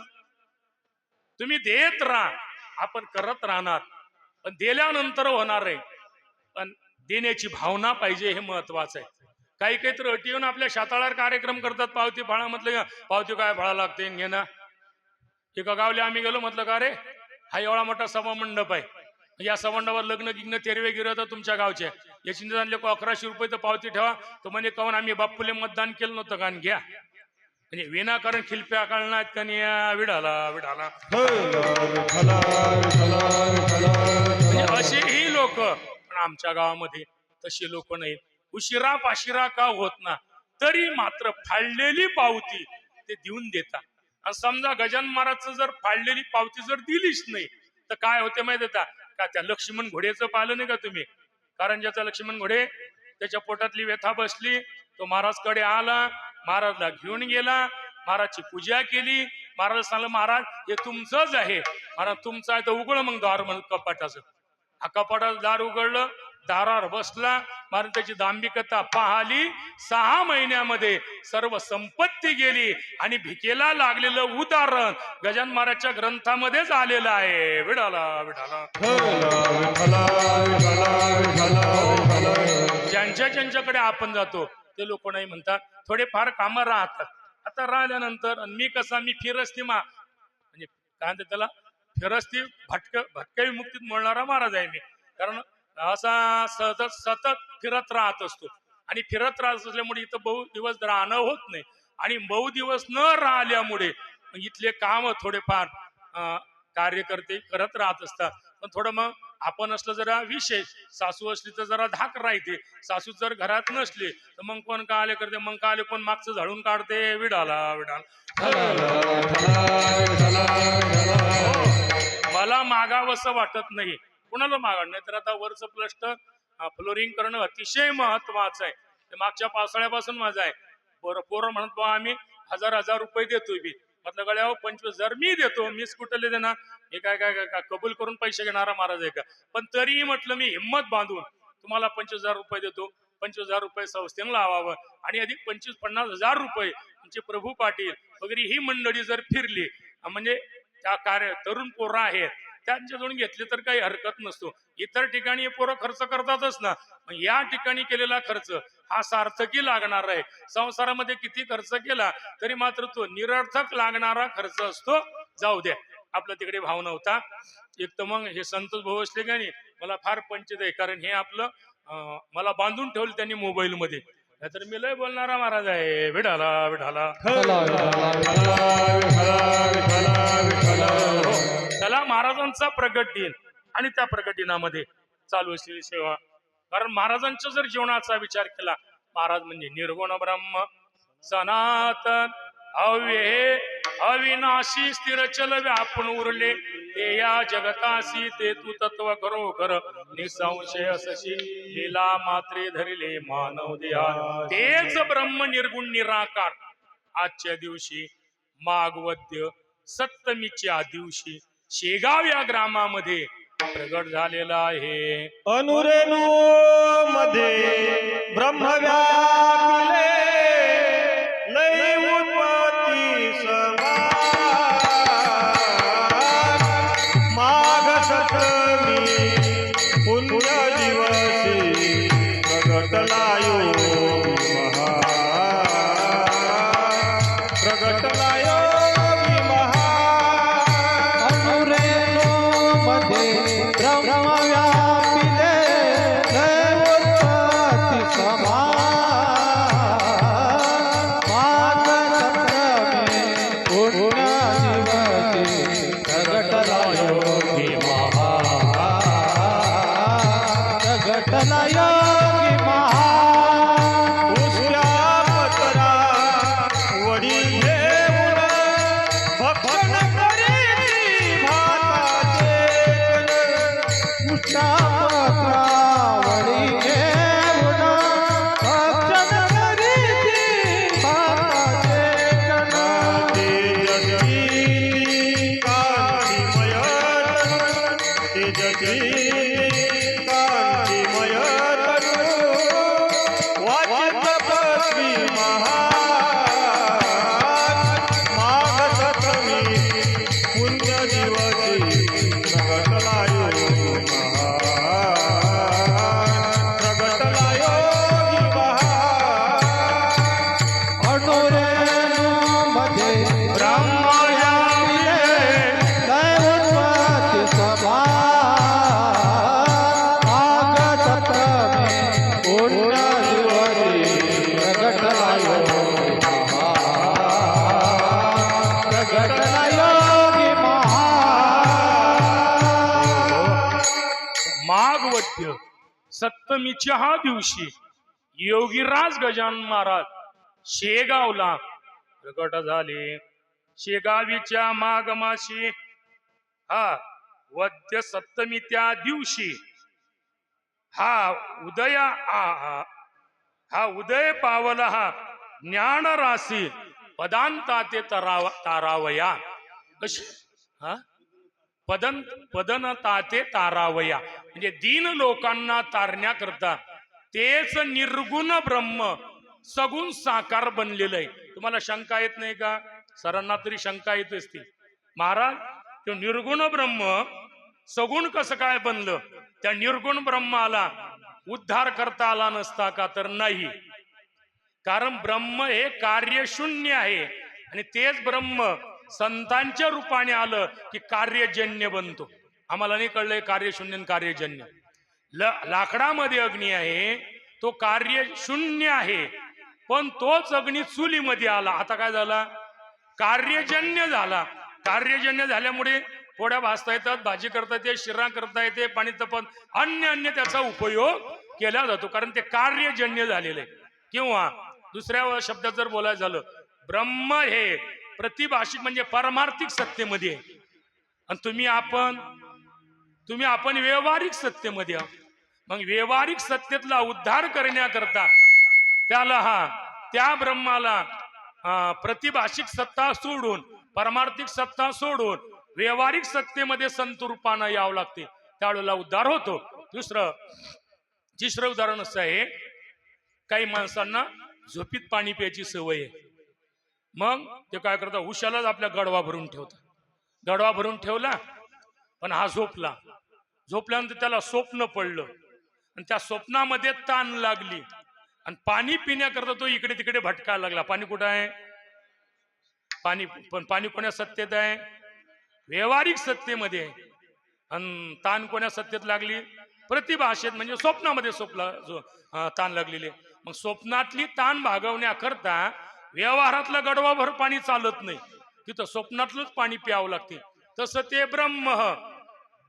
तुम्ही देत राहा, आपण करत राहणार, पण दिल्यानंतर होणार आहे. पण देण्याची भावना पाहिजे, हे महत्वाचं आहे. काही काही तर अटी येऊन आपल्या शाताळावर कार्यक्रम करतात. पावती फाळा. म्हटलं पावती काय फाळा लागते घे ना. एका गावले आम्ही गेलो. म्हटलं का रे हा एवढा मोठा सभा मंडप आहे, या सभामंडपावर लग्न गिग्न तेरवे गिरत तुमच्या गावचे याची आणले 1100 रुपये तर पावती ठेवा. तो म्हणे काहून आम्ही बाप्पूले मतदान केलं नव्हतं का? घ्या. म्हणजे विनाकारण खिलप्या काढणार का? विडाला विडाला म्हणजे असेही लोक. पण आमच्या गावामध्ये तसे लोक नाहीत. उशिरा पाशिरा का होत ना तरी मात्र फाडलेली पावती ते देऊन देतात. आणि समजा गजानन महाराजचं जर फाडलेली पावती जर दिलीच नाही तर काय होते माहिती का? त्या लक्ष्मण घोडेचं पाहिलं नाही का तुम्ही? कारण ज्याचा लक्ष्मण घोडे त्याच्या पोटातली व्यथा बसली, तो महाराजकडे आला, महाराजला घेऊन गेला, महाराजची पूजा केली. महाराज सांगलं महाराज हे तुमचंच आहे. महाराज तुमचं आहे तर उघड मग दार कपाटाचं. हा कपाटाचं दार उघडलं, दारावर बसला. महाराज त्याची दांभिकता पाहिली. 6 महिन्यामध्ये सर्व संपत्ती गेली. आणि भिकेला लागलेलं उदाहरण गजानन महाराजच्या ग्रंथामध्येच आलेलं आहे. विडाला विडाला ज्यांच्याकडे आपण जातो ते लोक नाही म्हणतात, थोडेफार कामं राहतात. आता राहिल्यानंतर मी फिरस्ती म्हणजे काय म्हणतात त्याला, फिरस्ती भटक्या विमुक्तीत म्हणणारा महाराज आहे मी. कारण असा सतत फिरत राहत असतो. आणि फिरत राहत असल्यामुळे इथं बहु दिवस राहणं होत नाही. आणि बहु दिवस न राहिल्यामुळे इथले काम थोडेफार कार्यकर्ते करत राहत असतात. पण थोडं मग आपण असलं जरा विशेष, सासू असली तर जरा धाक राहते. सासू जर घरात नसली तर मग कोण काले करते, मग काले कोण मागचं झाडून काढते. विडाला मला मागावंसं वाटत नाही, कुणाला मागा नाही. तर आता वरचं प्लस्टर फ्लोरिंग करणं अतिशय महत्वाचं आहे. ते मागच्या पावसाळ्यापासून माझं आहे. पोरं म्हणत बा आम्ही 1000 रुपये देतोय बी. म्हटलं गड्या 25,000 मी देतो, मी स्कूटरले देणार. हे काय काय काय कबूल करून पैसे घेणारा महाराज आहे का? पण तरीही म्हटलं मी हिंमत बांधून तुम्हाला 25,000 रुपये देतो. 25,000 रुपये संस्थेनं लावावं आणि अधिक 25-50,000 रुपये आमचे प्रभू पाटील वगैरे ही मंडळी जर फिरली, म्हणजे त्या तरुण पोरं आहेत त्यांच्याजवळून घेतले तर काही हरकत नसतो. इतर ठिकाणी पोरं खर्च करतातच ना, या ठिकाणी केलेला खर्च हा सार्थकी लागणार आहे. संसारामध्ये किती खर्च केला तरी मात्र तो निरर्थक लागणारा खर्च असतो. जाऊ द्या, आपला तिकडे भाव नव्हता. एक तर मग हे संतोष भाऊ असले का नाही मला फार पंचित आहे. कारण हे आपलं मला बांधून ठेवलं त्यांनी मोबाईल मध्ये. तर मी लय बोलणारा महाराज आहे. विठाला विठाला चला महाराजांचा प्रगट दिन आणि त्या प्रगट दिनामध्ये चालू असलेली सेवा. कारण महाराजांच्या जर जीवनाचा विचार केला, महाराज म्हणजे निर्गुण ब्रह्म, सनातन, अव्यय, अविनाशी, स्थिरचल, व्यापून उरले, ते या जगतासी, ते तू तत्व खरोखर निसंशय असशी, लीला मात्रे धरिले मानव देहा, तेच ब्रह्म निर्गुण निराकार आजच्या दिवशी माघवद्य सप्तमीच्या दिवशी शेगाव या ग्रामामध्ये प्रगट झालेला आहे. अनुरेणू मध्ये ब्रह्म व्यापिले, लय उत्पत्ती समाज, माघ सप्तमी पुण्य दिवसी प्रगटला योगी महा, प्रगटला योगी महा. अनुरेणू मध्ये ब्रह्म व्यापिले, लय उत्पत्ती समाज, माघ सप्तमी पुण्य दिवसी प्रगटला योगी महा, प्रगटला योगी महा. उसल्या पत्रा वडी घेऊन भक्षण करीती भाताचे कण, उसल्या पत्रावळी घेऊन भक्षण करीती भाताचे कण. तेजस्वी कांतिमय तनु, तेजस्वी कांतिमय तनु, वाच्यपस्वी महान, माघ सप्तमी पुण्य दिवसी प्रगटला योगी महान, प्रगटला योगी महान. अनुरेणू मध्ये ब्रह्म व्यापिले, लय उत्पत्ती समाज, माघ सप्तमी पुण्य दिवसी प्रगटला योगी महा, प्रगटला योगी महा. माघवद्य सप्तमीच्या हा दिवशी योगीराज गजानन महाराज शेगावला प्रकट झाले. शेगावीच्या माघ मासी हा वद्य सप्तमी त्या दिवशी हा उदया हा उदय पावला, हा ज्ञान राशी पदांता ते तारावया, हा पदन ताते तारावया, म्हणजे दीन लोकांना तारण्याकरता तेच निर्गुण ब्रह्म सगुण साकार बनलेलं आहे. तुम्हाला शंका येत नाही का? सरांना तरी शंका येत असते, महाराज तो निर्गुण ब्रह्म सगुण कसं काय बनलं? त्या निर्गुण ब्रह्माला उद्धार करता आला नसता का? तर नाही, कारण ब्रह्म हे कार्यशून्य आहे आणि तेच ब्रह्म संतांच्या रूपाने आलं की कार्यजन्य बनतो. आम्हाला नाही कळलंय कार्यशून्य आणि कार्यजन्य. लाकडामध्ये अग्नी आहे, तो कार्यशून्य आहे, पण तोच अग्नी चुलीमध्ये आला. आता काय झाला? कार्यजन्य झाला. कार्यजन्य झाल्यामुळे पोळ्या भाजता येतात, भाजी करता येते, शिरा करता येते, पाणी तपत अन्य त्याचा उपयोग केला जातो, कारण ते कार्यजन्य झालेलं आहे. किंवा दुसऱ्या शब्दात जर बोलायचं झालं, ब्रह्म हे प्रतिभाषिक म्हणजे पारमार्थिक सत्तेमध्ये आहे आणि तुम्ही आपण व्यवहारिक सत्तेमध्ये आहात. मग व्यवहारिक सत्तेतला उद्धार करण्याकरता त्या ब्रह्माला प्रतिभाषिक सत्ता सोडून, पारमार्थिक सत्ता सोडून व्यवहारिक सत्तेमध्ये संत रूपानं यावं लागते, त्यावेळेला उद्धार होतो. तिसरं उदाहरण असं आहे, काही माणसांना झोपीत पाणी प्यायची सवय आहे. मग ते काय करतात? उशालाच आपल्या गडवा भरून ठेवतात. गडवा भरून ठेवला, पण हा झोपल्यानंतर त्याला स्वप्न पडलं आणि त्या स्वप्नामध्ये ताण लागली आणि पाणी पिण्याकरता तो इकडे तिकडे भटकायला लागला. पाणी कुठं आहे? पाणी कोण्या सत्तेत आहे? व्यवहारिक सत्तेमध्ये आहे. आणि ताण कोण्या सत्तेत लागली? प्रतिभाषेत, म्हणजे स्वप्नामध्ये ताण लागलेले. मग स्वप्नातली ताण भागवण्याकरता व्यवहारातला गडवाभर पाणी चालत नाही, तिथं स्वप्नातलंच पाणी प्यावं लागते. तसं ते ब्रह्म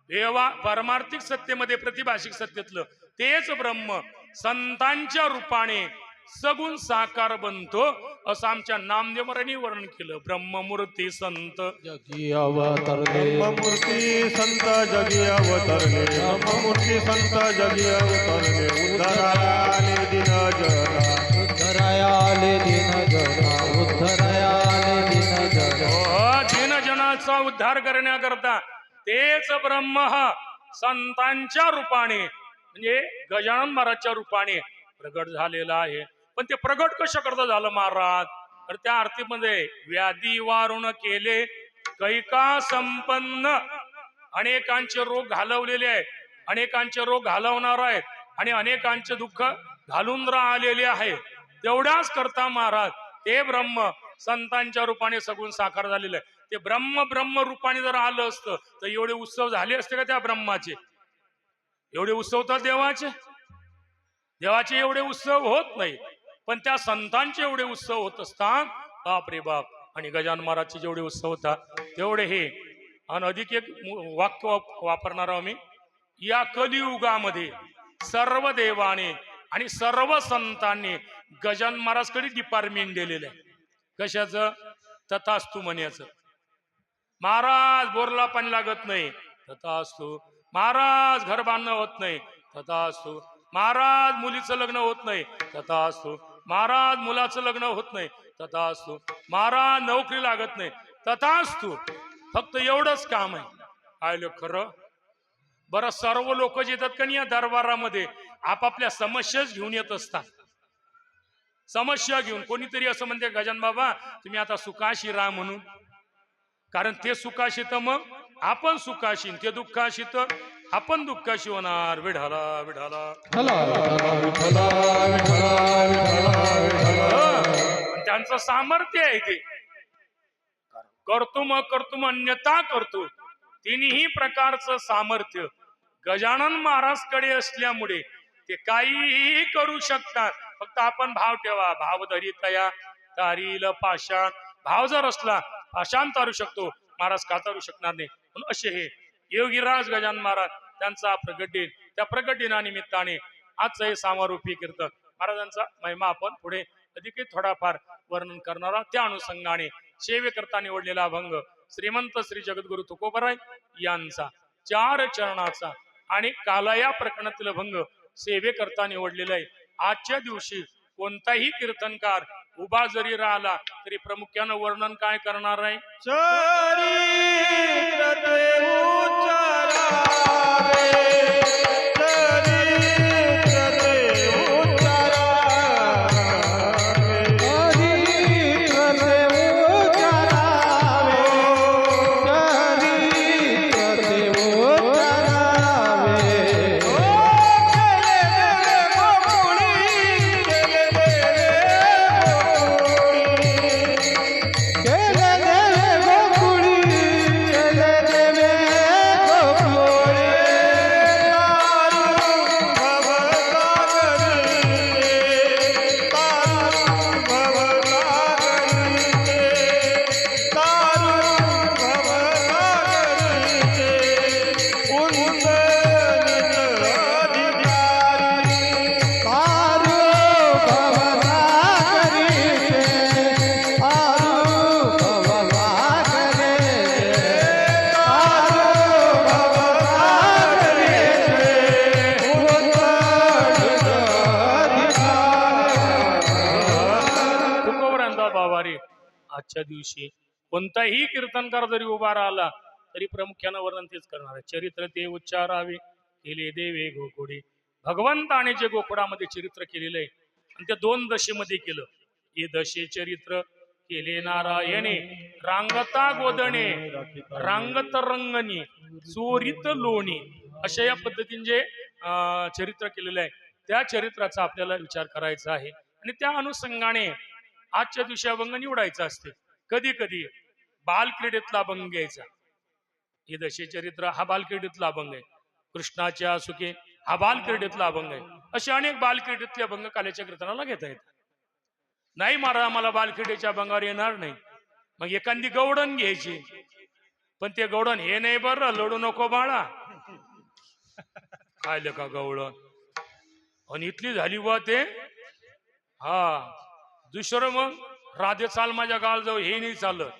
पारमार्थिक सत्तेमध्ये प्रतिभाषिक सत्तेतलं तेच ब्रह्म संतांच्या रूपाने सगुण साकार बनतो असं आमच्या नामदेवरांनी वर्णन केलं. ब्रह्ममूर्ती संत जगी अवतरले ब्रह्ममूर्ती संत जगी अवतरले ब्रह्ममूर्ती संत जगी अवतरले उद्धरायाले दिन जना उद्धरायाले दिन जना उद्धरायाले दिन जना दीनजनाचा उद्धार करण्याकरता तेच ब्रह्म हा संतांच्या रूपाने म्हणजे गजानन महाराजच्या रूपाने प्रगट झालेला आहे. पण ते प्रगट कशा करता झालं महाराज? तर त्या आरतीमध्ये व्याधी वारुण केले कैका संपन्न, अनेकांचे रोग घालवलेले आहेत, अनेकांचे रोग घालवणार आहेत आणि अनेकांचे दुःख घालून राहिलेले आहे. तेवढ्याच करता महाराज ते ब्रह्म संतांच्या रूपाने सगुण साकार झालेलं आहे. ते ब्रह्म रूपाने जर आलं असतं तर एवढे उत्सव झाले असते का त्या ब्रह्माचे? एवढे उत्सव तर देवाचे एवढे उत्सव होत नाही, पण त्या संतांचे एवढे उत्सव होत असतात. बाप रे बाप. आणि गजानन महाराजचे जेवढे उत्सव होतात तेवढे हे. आणि अधिक एक वाक्य वापरणार आहोत मी. या कलियुगामध्ये सर्व देवाने आणि सर्व संतांनी गजानन महाराजकडे डिपार्टमेंट दिलेलं आहे. कशाचं? तथास्तु म्हणायचं. महाराज बोरला पाणी लागत नाही, तथास्तु. महाराज घर बांधणं होत नाही, तथास्तु. महाराज मुलीचं लग्न होत नाही, तथास्तु. महाराज मुलाचं लग्न होत नाही, तथास्तु. महाराज नोकरी लागत नाही, तथास्तु. फक्त एवढंच काम आहे. आयलं खरं बरं. सर्व लोक जे येतात का नाही या दरबारामध्ये आपापल्या समस्याच घेऊन येत असतात. समस्या घेऊन कोणीतरी असं म्हणते गजानन बाबा तुम्ही आता सुखाशी राहा म्हणून. कारण ते सुखाशी तर मग आपण सुखाशी, ते दुःखाशी तर आपण दुःखाशी होणार. विढाला विढाला त्यांचं सामर्थ्य आहे ते. कर्तुम अन्यथा करतो. तिन्ही प्रकारचं सामर्थ्य गजानन महाराजकडे असल्यामुळे ते काहीही करू शकतात. फक्त आपण भाव ठेवा. भाव धरी तया तारील पाषाण. भाव जर असला पाषाण तारू शकतो, महाराज का तारू शकणार नाही? म्हणून असे हे योगीराज गजानन महाराज त्यांचा प्रगट दिन, त्या प्रगट दिनानिमित्ताने आजचं हे समारोपी कीर्तन महाराजांचा महिमा आपण पुढे अधिक थोडाफार वर्णन करणारा. त्या अनुषंगाने सेवेकरता निवडलेला भंग श्रीमंत श्री जगद्गुरु तुकोबराय यांचा 4 चरणाचा आणि कालया प्रकरणातील भंग सेवेकरता निवडलेला आहे. आजच्या दिवशी कोणताही कीर्तनकार उभा जरी राहिला तरी प्रामुख्यानं वर्णन काय करणार आहे? चरित्र ते उच्चारावे चरित्र ते उच्चारावे चरित्र ते उच्चारावे चरित्र ते उच्चारावे आजच्या दिवशी कोणताही कीर्तनकार जरी उभा राहिला तरी प्रामुख्यानं वर्णन तेच करणार आहे. चरित्र ते उच्चारावे केले देवे गोकुळे. भगवंताने जे गोकुळामध्ये चरित्र केलेलं आहे आणि त्या 2 दशेमध्ये केलं. हे दशे चरित्र केले नारायणे रांगता गोदणे रांगत रंगणी चोरीत लोणी. अशा या पद्धतीने जे चरित्र केलेलं आहे त्या चरित्राचा आपल्याला विचार करायचा आहे. आणि त्या अनुषंगाने आजच्या दिवशी अभंग निवडायचा असते. कधी कधी बालक्रीडेतला अभंग घ्यायचा. हे दशे चरित्र हा बालक्रीडेतला अभंग आहे. कृष्णाच्या सुखे हा बालक्रीडेतला अभंग आहे. असे अनेक बालक्रीडेतले अभंग काल्याच्या कीर्तनाला घेता येतात. नाही महाराज आम्हाला बालक्रीडेच्या अभंगावर येणार नाही, मग एखादी गवडण घ्यायची. पण ते गवडण हे नाही बरं लढू नको बाळा, खायलं का गवळण. आणि इथली झाली व ते हा दुसरं मग राधे चाल माझ्या गाल जाऊ हे नाही चालत.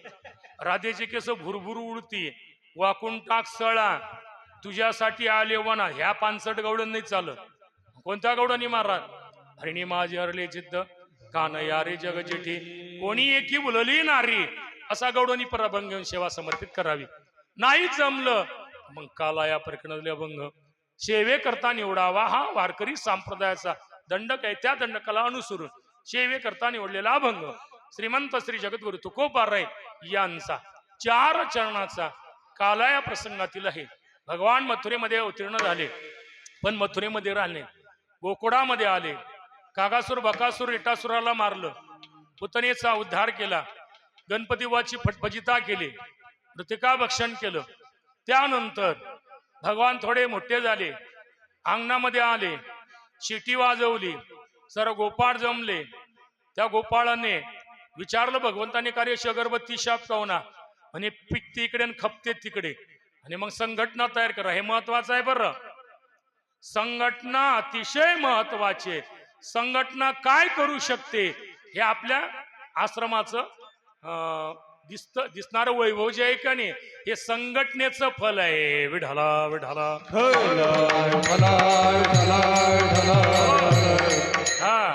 राधेचे केस भुरभुर उडती वाकून टाक सळा तुझ्यासाठी आले वना ह्या पानसट गवडण नाही चालत. कोणत्या गवडणी महाराज हरिणी माझी हरले चित्त कान यारे जग जेठी कोणी एकी बोलली नारी असा गवडणी परभंग घेऊन सेवा समर्पित करावी. नाही जमलं मग काला या प्रकरणातले अभंग सेवे करता निवडावा हा वारकरी संप्रदायाचा दंडक आहे. त्या दंडकाला अनुसरून सेवे करता निवडलेला अभंग श्रीमंत श्री जगद्गुरु तुकोबाराय यांचा 4 चरणाचा काला या प्रसंगातील आहे. भगवान मथुरेमध्ये अवतीर्ण झाले पण मथुरेमध्ये राहिले गोकुळामध्ये आले. कागासूर बकासूर इटासुराला मारलं पुतनेचा उद्धार केला. गणपतीवाची फटफजिता केली मृतिका भक्षण केलं. त्यानंतर भगवान थोडे मोठे झाले अंगणामध्ये आले शिटी वाजवली सर गोपाळ जमले. त्या गोपाळाने विचारलं भगवंताने कार्य अगरबत्ती शाप कवना आणि पिकते इकडे आणि खपते तिकडे आणि मग संघटना तयार करा. हे महत्वाचं आहे बरं. संघटना अतिशय महत्वाचे. संघटना काय करू शकते हे आपल्या आश्रमाचं दिसणार वैभव जे आहे का नाही हे संघटनेचं फल आहे. विढाला विढाला हा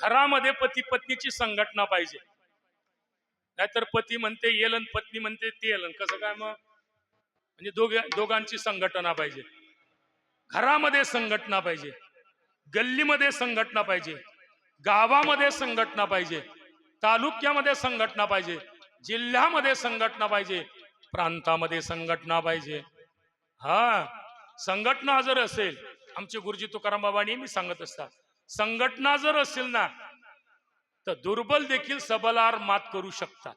घरामध्ये पती पत्नीची संघटना पाहिजे. नाहीतर पती म्हणते येल आणि पत्नी म्हणते ते येल कसं काय मग. म्हणजे दोघांची संघटना पाहिजे. घरामध्ये संघटना पाहिजे गल्लीमध्ये संघटना पाहिजे गावामध्ये संघटना पाहिजे तालुक्यामध्ये संघटना पाहिजे जिल्ह्यामध्ये संघटना पाहिजे प्रांतामध्ये संघटना पाहिजे. हा संघटना जर असेल आमचे गुरुजी तुकाराम बाबा नेहमी सांगत असतात संघटना जर असेल ना तर दुर्बल देखील सबलावर मात करू शकतात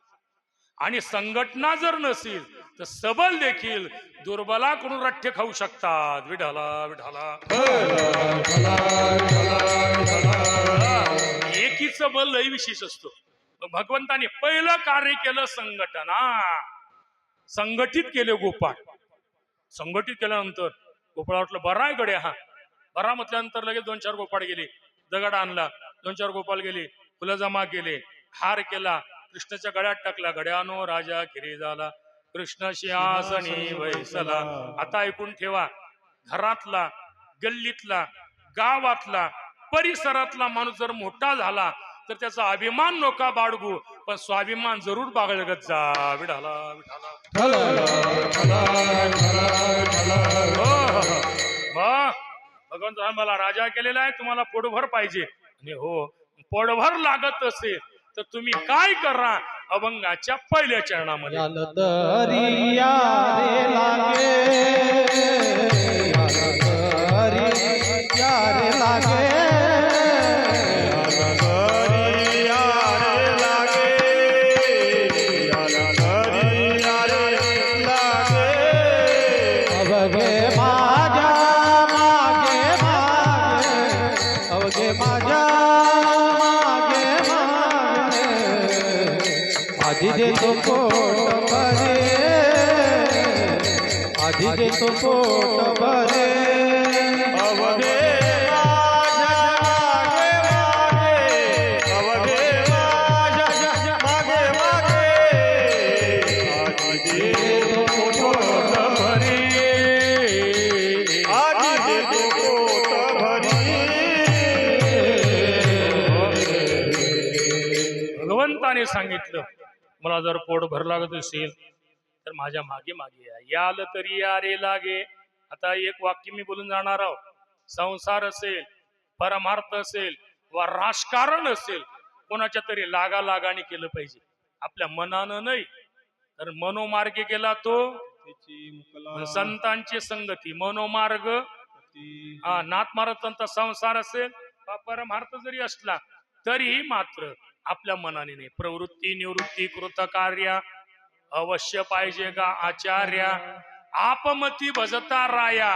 आणि संघटना जर नसेल तर सबल देखील दुर्बलाकडून रठ्ठे खाऊ शकतात. विढाला विढाला एकीचं बल लय विशेष असतो. भगवंताने पहिलं कार्य केलं संघटना. संघटित केले गोपाळ. संघटित केल्यानंतर गोपाळ वाटलं बरा आहे गड्या. हा बरा म्हटल्यानंतर लगेच 2-4 गोपाळ गेले दगड आणला 2-4 गोपाळ गेले फुलं जमा केले हार केला कृष्णाच्या गळ्यात टाकला. गड्यानो राजा खिरी झाला कृष्ण सिंहासनी बैसला. आता ऐकून ठेवा घरातला गल्लीतला गावातला परिसरातला माणूस जर मोठा झाला तर त्याचा अभिमान नका बाळगू पण स्वाभिमान जरूर बाळगत जा. विढाला भगवंत मला राजा केलेला आहे तुम्हाला पोटभर पाहिजे आणि हो पोटभर लागत असेल तर तुम्ही काय करा अभंगाच्या पहिल्या चरणामध्ये आधी देतो पोट भरे आधी देतो पोट भरे अवघे माझ्या मागे मागे आधी देतो पोट भरे आधी देतो पोट भरे. भगवंताने सांगितलं मला जर पोट भर लागत असेल तर माझ्या मागे मागे याल तरी या रे लागे. आता एक वाक्य मी बोलून जाणार आहोत. संसार असेल परमार्थ असेल वा राजकारण असेल कोणाच्या तरी लागा लागाने केलं पाहिजे आपल्या मनानं नाही. तर मनोमार्गे गेला तो संतांची संगती मनोमार्ग नाथ महाराजांचा संसार असेल वा परमार्थ जरी असला तरी मात्र आपल्या मनाने नाही. प्रवृत्ती निवृत्ती कृत कार्य अवश्य पाहिजे का आचार्या आपमती भजता राया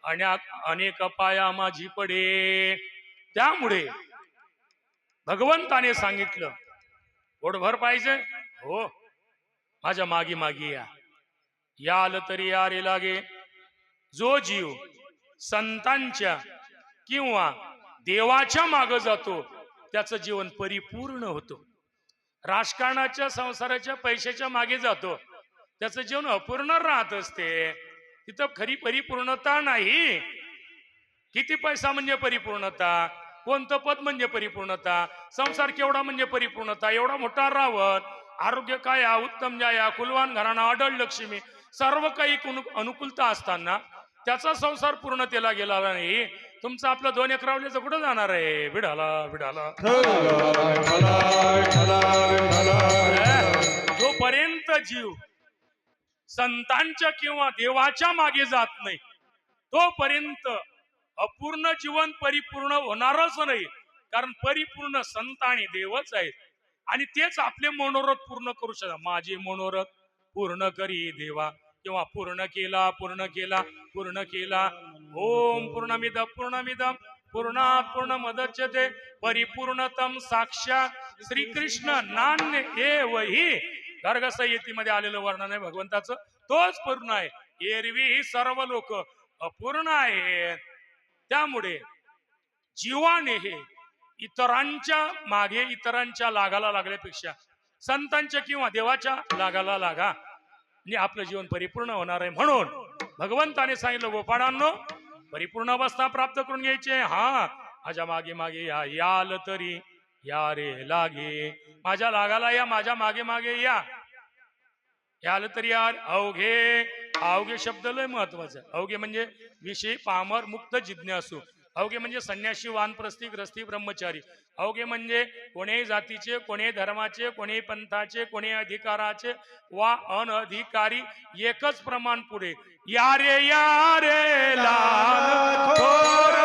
अनेक पाया माझी पडे. त्यामुळे भगवंताने सांगितलं पोटभर पाहिजे हो माझ्या मागी मागी या याल तरी या रे लागे. जो जीव संतांच्या किंवा देवाच्या मागे जातो त्याचं जीवन परिपूर्ण होतो. राजकारणाच्या संसाराच्या पैशाच्या मागे जातो त्याचं जीवन अपूर्ण राहत असते. तिथं खरी परिपूर्णता नाही. किती पैसा म्हणजे परिपूर्णता, कोणतं पद म्हणजे परिपूर्णता, संसार केवढा म्हणजे परिपूर्णता, एवढा मोठा रावण, आरोग्य काया, उत्तम जाया, कुलवान घराणा, अडळ लक्ष्मी, सर्व काही अनुकूलता असताना त्याचा संसार पूर्णतेला गेला नाही. तुमचं आपलं 2 एकरावल्याचं कुठं जाणार आहे? विढाला विढाला. जोपर्यंत जीव संतांच्या किंवा देवाच्या मागे जात नाही तोपर्यंत अपूर्ण जीवन परिपूर्ण होणारच नाही. कारण परिपूर्ण संत आणि देवच आहेत आणि तेच आपले मनोरथ पूर्ण करू शकतात. माझे मनोरथ पूर्ण करी देवा, किंवा पूर्ण केला पूर्ण केला पूर्ण केला. ओम पूर्णमिदम पूर्णात पूर्णमुदच्यते परिपूर्णतम साक्षात श्रीकृष्ण नान्य एव हि. गर्ग संहितेमध्ये आलेलं वर्णन आहे भगवंताचं, तोच पूर्ण आहे. एरवी सर्व लोक अपूर्ण आहेत. त्यामुळे जीवाने हे इतरांच्या मागे इतरांच्या लागाला लागल्यापेक्षा संतांच्या किंवा देवाच्या लागाला लागा आणि आपलं जीवन परिपूर्ण होणार आहे. म्हणून भगवंताने सांगितलं, गोपाळांनो परिपूर्ण अवस्था प्राप्त करून घ्यायचे. हा माझ्या मागे मागे या, याल तरी या रे लागे, माझ्या लागाला या, माझ्या मागे मागे या, याल तरी यार. अवघे शब्द लय महत्वाचा. अवघे म्हणजे विषय पामर मुक्त जिज्ञासू. अवघे म्हणजे संन्यासी, वानप्रस्थी, ग्रस्ती, ब्रह्मचारी. अवघे म्हणजे कोणीही जातीचे, कोणीही धर्माचे, कोणीही पंथाचे, कोणीही अधिकाराचे वा अनधिकारी, एकच प्रमाण पुढे. या रे लाल थोर,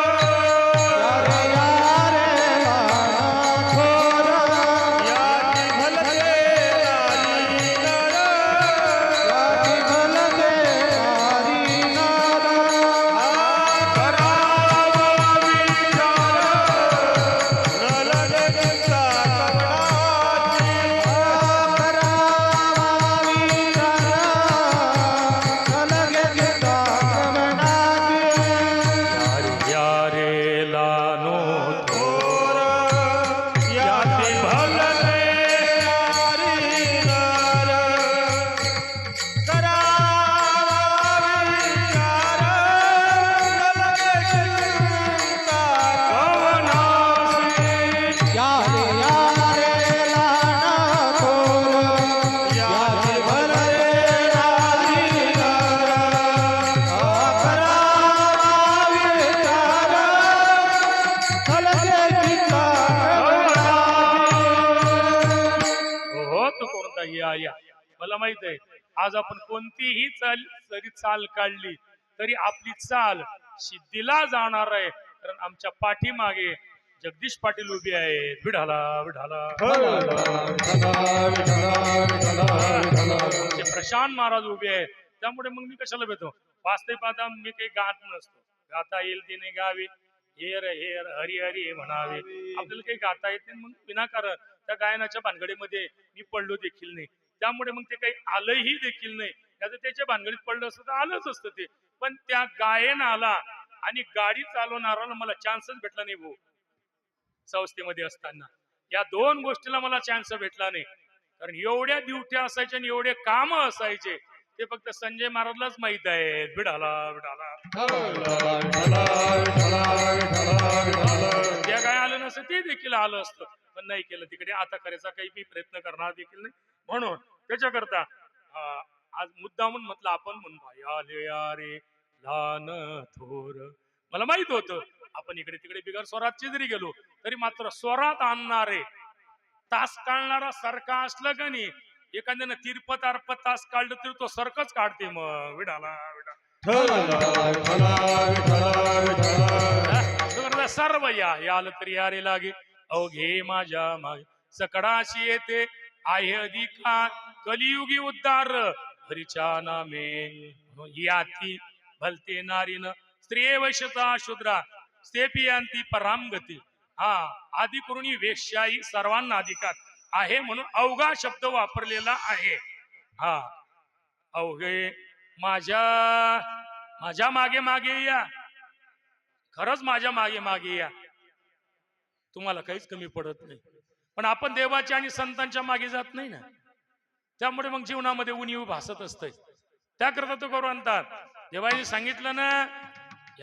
मला माहित आहे आज आपण कोणतीही चाल काढली तरी आपली चाल सिद्धीला जाणार आहे. कारण आमच्या पाठीमागे जगदीश पाटील उभे आहेत. विढाला विढाला. प्रशांत महाराज उभे आहेत. त्यामुळे मग मी कशाला भेटतो? वाचते पाहता मी काही गात नसतो. गाता येईल ते नाही गावे, हेर हेर हरी हरी म्हणावे. आपल्याला काही गाता येत नाही, मग विनाकारण त्या गायनाच्या भानगडीमध्ये मी पडलो देखील नाही. त्यामुळे मग ते काही आलंही देखील नाही. त्याचं त्याच्या भानगडीत पडलं असतं तर आलंच असतं ते. पण त्या गायनाला आणि गाडी चालवणाऱ्याला मला चान्सच भेटला नाही भाऊ. संस्थेमध्ये असताना या 2 गोष्टीला मला चान्स भेटला नाही. कारण एवढ्या ड्युट्या असायच्या आणि एवढे काम असायचे ते फक्त संजय महाराजलाच माहित आहे. विढाला विढाला. त्या काय आलं नसतं ते देखील आलं असतं, पण नाही केलं तिकडे. आता करायचा काही मी प्रयत्न करणार देखील नाही. म्हणून त्याच्याकरता आज मुद्दामून म्हटलं आपण म्हणून रे लहान थोर. मला माहित होतं आपण इकडे तिकडे बिगर स्वरातचे जरी गेलो तरी मात्र स्वरात आणणारे तास काढणारा सारखा असलं का नाही, एखाद्यानं तिरपत अर्पत तास काढलं तरी तो सरकच काढते. मग विढाला विढाला सर्व याल तरी यारे लागे. अवघे माझ्या मागे सकडाशी येते आहे अधिकार, कलियुगी उद्धार हरीच्या नामे. याती भलते नारीन स्त्रिये वैश्यता शूद्रा स्तेपियांती परामगती. हा आदि करून वेश्याही सर्वांना अधिकार आहे म्हणून अवघा शब्द वापरलेला आहे. हा अवघे माझ्या मागे मागे या, खरंच माझ्या मागे मागे या, तुम्हाला काहीच कमी पडत नाही. पण आपण देवाच्या आणि संतांच्या मागे जात नाही ना, त्यामुळे मग जीवनामध्ये उणीव भासत असते. त्याकरता तो करू आणतात. देवाने सांगितलं ना,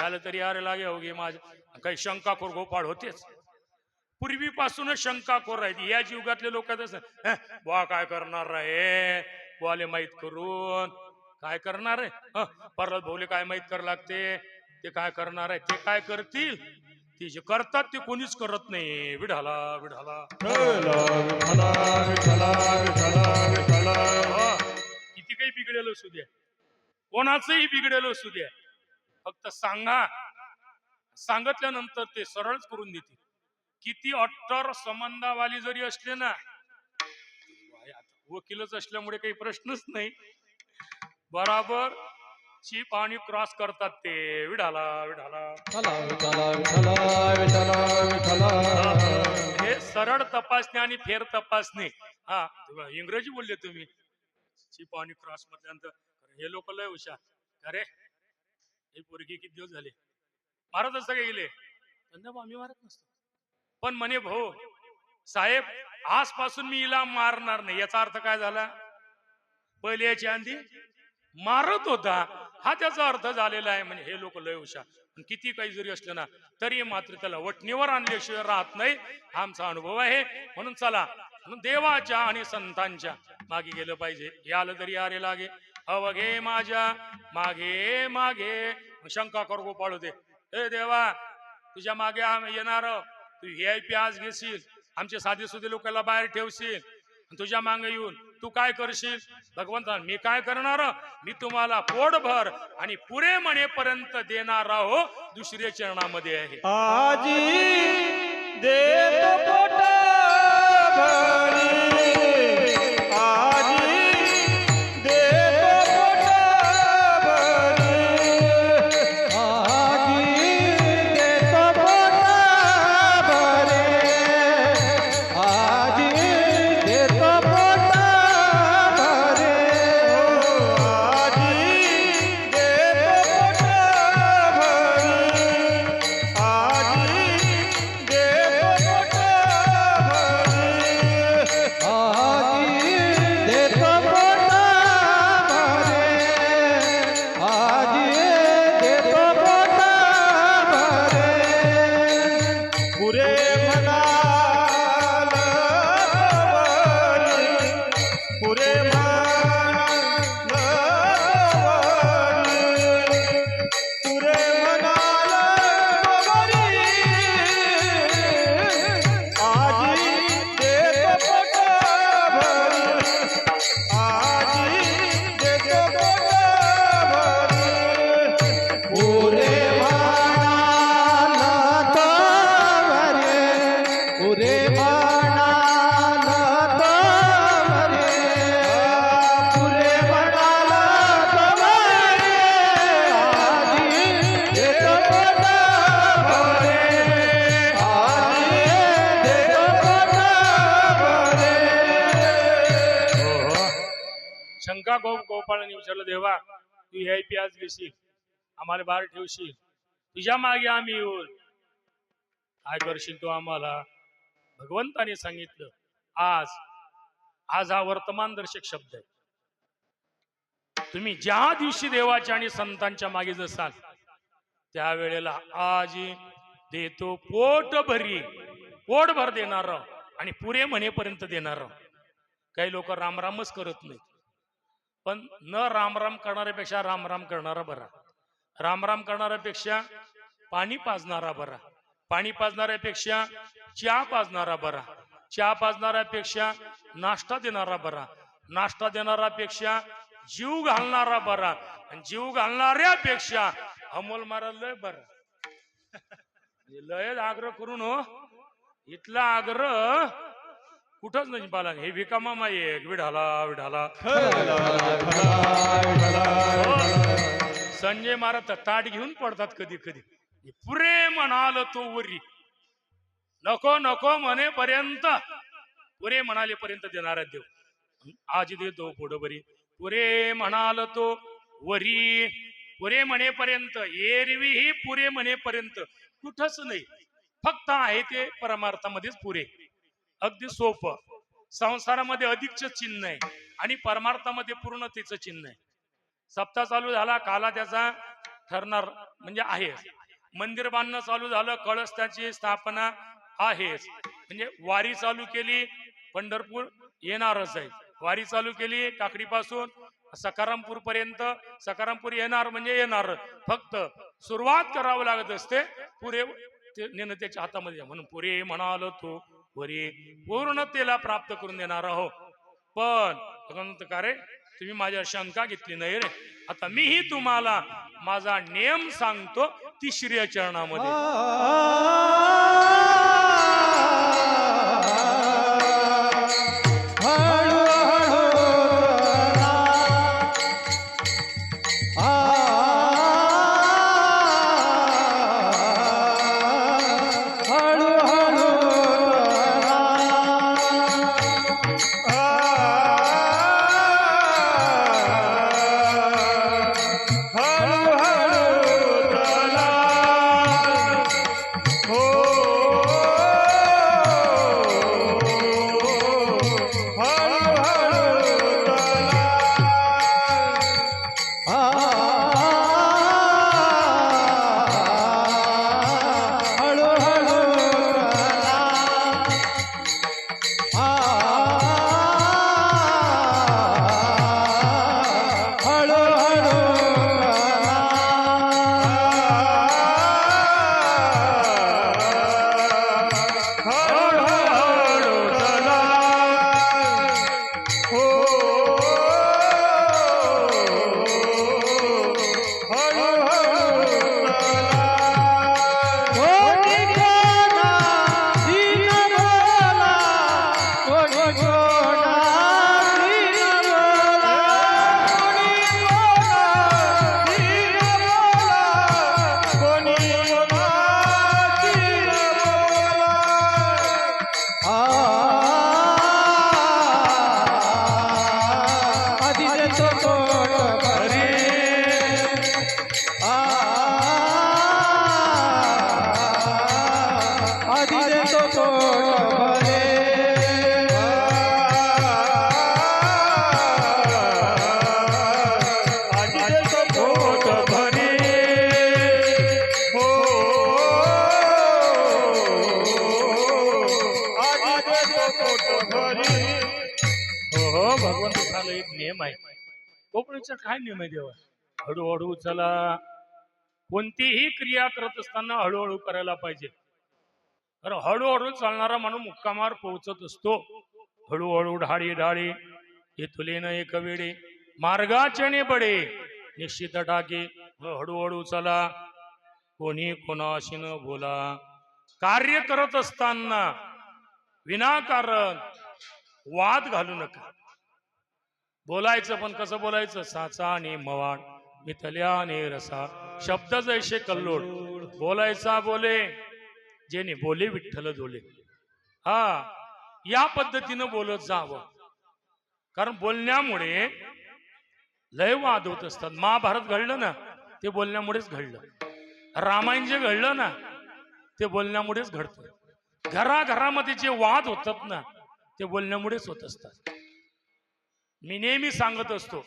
याला तरी यारे लागे होगे माझ्या, काही शंका खोर गोपाळ होतेच. पूर्वीपासूनच शंका खोर राहते. या युगातले लोक बुवा काय करणार आहे, बुवाले माहित करून काय करणार आहे, परत भाऊले काय माहित कर लागते, ते काय करणार आहे, ते काय करतील, ते जे करतात ते कोणीच करत नाही. विढाला विढाला विठ्ठला विठ्ठला विठ्ठला विठ्ठला किती काही बिघडेल असू द्या, कोणाचंही बिघडेल असू द्या, फक्त सांगा. सांगितल्यानंतर ते सरळच करून देते. किती अट्टर संबंधावाली जरी असले ना, वकीलच असल्यामुळे काही प्रश्नच नाही, बराबर चीप आणि क्रॉस करतात ते. विढाला विढाला हे सरळ तपासणी आणि फेर तपासणी. हा इंग्रजी बोलले तुम्ही, चीप आणि क्रॉस म्हटल्यानंतर हे लोक लय हुशार. अरे हे पोरगी किती दिवस झाले मारत असतं का गेले, आम्ही मारत नसतो. पण म्हणे भाऊ साहेब आजपासून मी हिला मारणार नाही, याचा अर्थ काय झाला, पहिले याची आंधी मारत होता, हा त्याचा अर्थ झालेला आहे. म्हणजे हे लोक लय हुशार. पण किती काही जरी असलं ना, तरी मात्र त्याला वटणीवर आणल्याशिवाय राहत नाही, आमचा अनुभव आहे. म्हणून चला, म्हणून देवाच्या आणि संतांच्या मागे गेलं पाहिजे. याला तरी यारे लागे अवघे माझ्या मागे मागे. शंका कर गोपाळ होते, हे देवा तुझ्या मागे आम्ही येणार, तू VIP आज घेशील, आमचे साधे सुधे लोकांना बाहेर ठेवशील, तुझ्या मागे येऊन तू काय करशील. भगवंता मी काय करणार, मी तुम्हाला पोटभर आणि पुरे म्हणेपर्यंत देणार हो, दुसऱ्या चरणामध्ये आहे. आजी देतो पोट भरी, आजी देतो पोट भरी, आजी देतो पोट भरे, आजी देतो पोट भरे, आजी देतो पोट भरी, आजी देतो पोट भरी, आजी देतो पोट भरे, आजी देतो पोट भरे. पुरे म्हणाल वरी, पुरे म्हणाल वरी, पुरे म्हणाल वरी, आजी देतो पोट भरी, आजी देतो पोट भरी. पुरे म्हणाल तवरे, पुरे म्हणाल तवरे, पुरे म्हणाल तवरे, आजी देतो पोट भरे, आजी देतो पोट भरे. शंका गोपाळाने विचारलं, देवा तू VIP आज घेशील, आम्हाला बाहेर ठेवशील, तुझ्या मागे आम्ही येऊन काय करशील तू आम्हाला. भगवंताने सांगितलं, आज आज हा वर्तमान दर्शक शब्द आहे. तुम्ही ज्या दिवशी देवाच्या आणि संतांच्या मागे जसाल, त्यावेळेला आजी देतो पोट भरी, पोटभर देणार आणि पुरे म्हणेपर्यंत देणार. काही लोक रामरामच करत नाहीत, पण न रामराम करणाऱ्यापेक्षा रामराम करणारा बरा, रामराम करणाऱ्यापेक्षा पाणी पाजणारा बरा, पाणी पाजणाऱ्यापेक्षा चहा पाजणारा बरा, चहा पाजणाऱ्यापेक्षा नाश्ता देणारा बरा, नाश्ता देणाऱ्यापेक्षा जीव घालणारा बरा, आणि जीव घालणाऱ्यापेक्षा अमोल मारा लय बरा. लय आग्रह करून हो, इथला आग्रह कुठंच नाही पाला. हे भिका मामा एक विढाला विढाला. संजय महाराज ताट घेऊन पडतात कधी कधी. पुरे म्हणाल तो वरी, नको नको म्हणेपर्यंत पुरे म्हणालेपर्यंत देणारा देव. आज देतो पुढं बरी, पुरे म्हणाल तो वरी, पुरे म्हणेपर्यंत, एरवी ही पुरे म्हणेपर्यंत कुठंच नाही, फक्त आहे ते परमार्थामध्येच पुरे. अगदी सोपं. संसारामध्ये अधिकच चिन्ह आहे आणि परमार्थामध्ये पूर्णतेचं चिन्ह आहे. सप्ताह चालू झाला, काला त्याचा ठरणार म्हणजे आहे. मंदिर बांधणं चालू झालं, कळस त्याची स्थापना आहेच. म्हणजे वारी चालू केली, पंढरपूर येणारच आहे. वारी चालू केली टाकडीपासून सकारामपूर पर्यंत, सकारामपूर येणार म्हणजे येणार. फक्त सुरुवात करावं लागत असते, पुरे नेणं त्याच्या हातामध्ये. म्हणून पुरे म्हणाल तो वरी, पूर्णतेला प्राप्त करून देणार आहो. पण का रे, तुम्ही माझ्या शंका घेतली नाही रे. आता मीही तुम्हाला माझा नियम सांगतो तिसऱ्या चरणामध्ये. कोकणीचा काय नियम आहे देवा? हळूहळू चला. कोणतीही क्रिया करत असताना हळूहळू करायला पाहिजे. कारण हळूहळू चालणारा माणूस मुक्कामावर पोहोचत असतो. हळूहळू ढाळी ढाळी हे तुले न एक वेळे मार्गाचे बडे निश्चित टाके. हळूहळू चला, कोणी कोणाशी न बोला. कार्य करत असताना विनाकारण वाद घालू नका. बोलायचं पण कसं बोलायचं? साचा आणि मवाड, मिथल्या आणि रसा, शब्द जैसे कल्लोळ. बोलायचा बोले, जेने बोले विठ्ठल डोले. हा, या पद्धतीनं बोलत जावं. कारण बोलण्यामुळे लय वाद होत असतात. महाभारत घडलं ना, ते बोलण्यामुळेच घडलं. रामायण जे घडलं ना, ते बोलण्यामुळेच घडतं. घराघरामध्ये जे वाद होतात ना, ते बोलण्यामुळेच होत असतात. मी नेहमी सांगत असतो,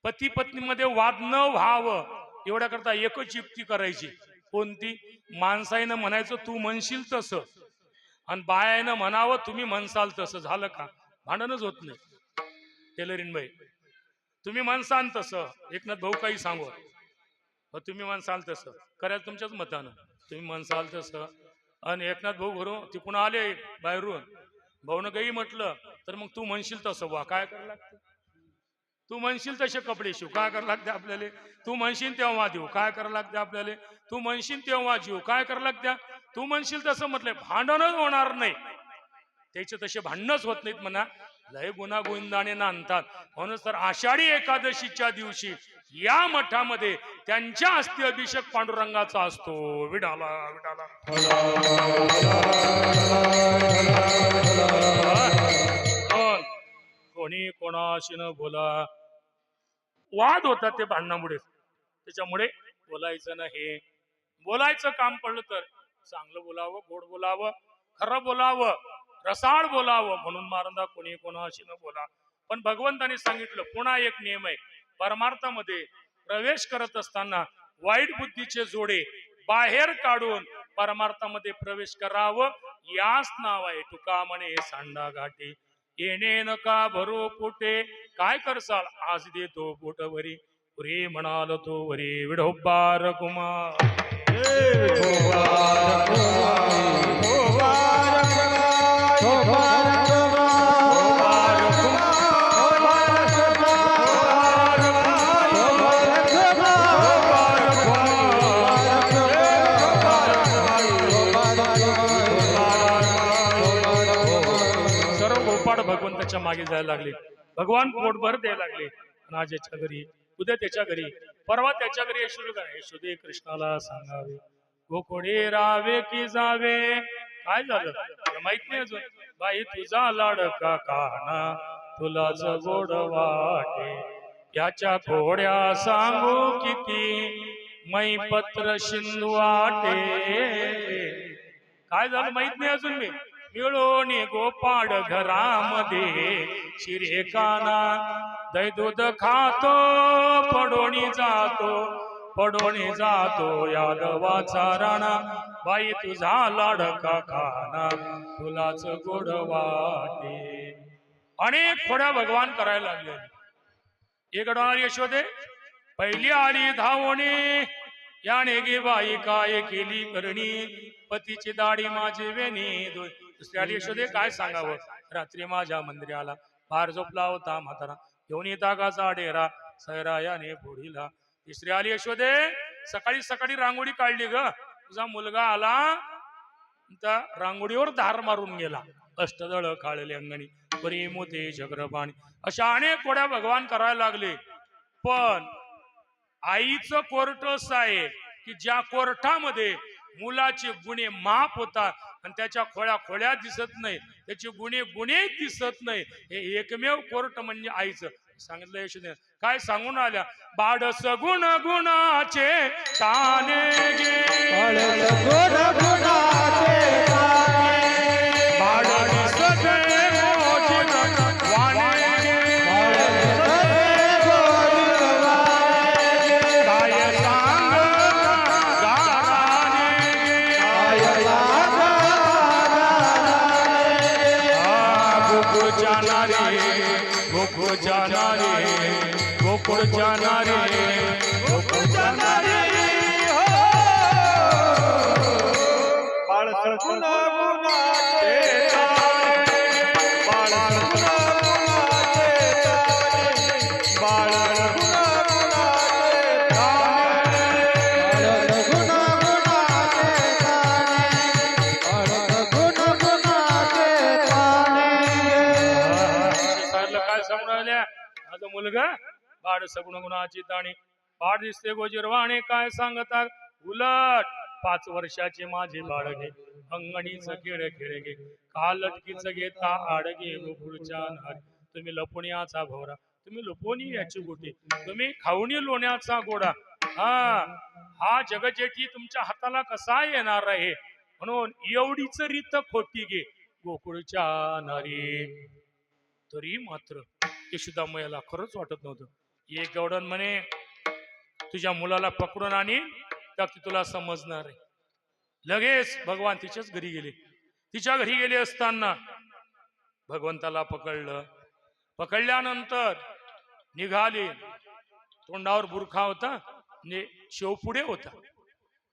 पती पत्नीमध्ये वाद न व्हावं एवढ्या करता एकच युक्ती करायची. कोणती? माणसाईनं म्हणायचं तू म्हणशील तसं, आणि बायानं म्हणावं तुम्ही म्हणसाल तसं. झालं का? भांडणच होत नाही. टेलरिंग बाई, तुम्ही म्हणसाल तसं. एकनाथ भाऊ काही सांगू, तुम्ही म्हणसाल तसं करायचं तुमच्याच मतानं. तुम्ही म्हणसाल तसं. आणि एकनाथ भाऊ घरून तिकडून आले बाहेरून, भाऊनं काही म्हटलं तर मग तू म्हणशील तसं. वा, काय करायला लागतं? तू म्हणशील तसे कपडे शिव, काय करायला लागते आपल्याला? तू म्हणशील तेव्हा देऊ, काय करायला लागते आपल्याला? तू म्हणशील तेव्हा जीव, काय करायला लागत्या? तू म्हणशील तसं. म्हटलंय भांडणच होणार नाही. त्याचे तसे भांडणच होत नाहीत म्हणा. लय गुन्हा गोविंदाने नांदतात. म्हणूनच तर आषाढी एकादशीच्या दिवशी या मठामध्ये त्यांच्या हस्ते अभिषेक पांडुरंगाचा असतो. विडाला विडाला. कोणी कोणाशी न बोला. वाद होतात ते भांडणामुळे. त्याच्यामुळे बोलायचं नाही. बोलायचं काम पडलं तर चांगलं बोलावं, गोड बोलावं, खरं बोलावं, रसाळ बोलावं, म्हणून मारंदा कोणी कोणाशी न बोला. पण भगवंताने सांगितलं पुन्हा एक नियम आहे, परमार्थामध्ये प्रवेश करत असताना वाईट बुद्धीचे जोडे बाहेर काढून परमार्थामध्ये प्रवेश करावं. याच नाव आहे तुका म्हणे सांडा घाटे, येणे नका भरो पोटे, काय करसाल आज देतो पोटभरी, पुरी म्हणाल तो वरी विढोबार कुमार. सर्व गोपाळ भगवंताच्या मागे जायला लागले. भगवान पोटभर द्यायला लागले. आणि आज याच्या घरी, उद्या त्याच्या घरी, परवा त्याच्या घरी यशोदे कृष्णाला सांगावे गोकुळे राहावे की जावे. काय झालं माहित नाही अजून. बाई तुझा लाडका काना तुलाच गोड वाटे, याच्या घोड्या सांगू किती मै पत्र सिंधू वाटे. काय झालं माहित नाही अजून. मी मिळून गोपाळ घरामध्ये शिरे काना दही दूध खातो, पडोणी जातो यादवाचा राणा, बाई तुझा लाडका खाना तुलाच गोड वाटे. अनेक खोड्या भगवान करायला लागले. एक यशोदे पहिली आली धावणे, याने गे बाई काय केली करणी, पतीची दाढी माझी वेणी. दुसऱ्या यशोदे काय सांगावं, रात्री माझ्या मंदिरी आला, बाहेर झोपला होता म्हातारा, घेऊन येता गाचा डेरा सैरायाने फोडीला. तिसरी आली यशोदे सकाळी सकाळी रांगोळी काढली ग, तुझा मुलगा आला त्या रांगोळीवर धार मारून गेला, अष्टदळ काळले अंगणी परी मोते चक्रपाणी. अशा अनेक कोड्या भगवान करायला लागले. पण आईचं कोर्ट असं आहे की ज्या कोर्टामध्ये मुलाचे गुन्हे माफ होतात आणि त्याच्या खोड्या दिसत नाही, त्याचे गुन्हे दिसत नाही, हे एकमेव कोर्ट म्हणजे आईचं. सांगितलं यशोदे काय सांगून आल्या, बाडस गुण गुणाचे ताने गे, बाडस गे मोजित वाणे गे, काय सांग गाराने गे, गोकुळ जाणारे गोकुळ जाणारे बाळ सगुण गुणाचे बाळ सगुण गुणाचे बाळ काय समोर आल्या, माझा मुलगा बाळ सगुण गुणाची ताणी, बाळ दिसते गोजीरवाणे, काय सांगतात उलट 5 वर्षाचे माझे बाळगे, अंगणीच खेळ गे, का लटकीच घेता आडगे, गोकुळच्या नारी तुम्ही लपवण्याचा भोवरा, तुम्ही लपवणी याची गोटी, तुम्ही खाऊनी लोण्याचा गोडा. हा जगजेठी तुमच्या हाताला कसा येणार आहे, म्हणून एवढीच रीत खोटी गे गोकुळच्या नारी. तरी मात्र यशोदामयाला खरंच वाटत नव्हतं. एक गवडण म्हणे तुझ्या मुलाला पकडून आणि तर ती तुला समजणार आहे. लगेच भगवान तिच्याच घरी गेले. तिच्या घरी गेले असताना भगवंताला पकडलं. पकडल्यानंतर निघाले. तोंडावर बुरखा होता, म्हणजे शेवपुढे होता.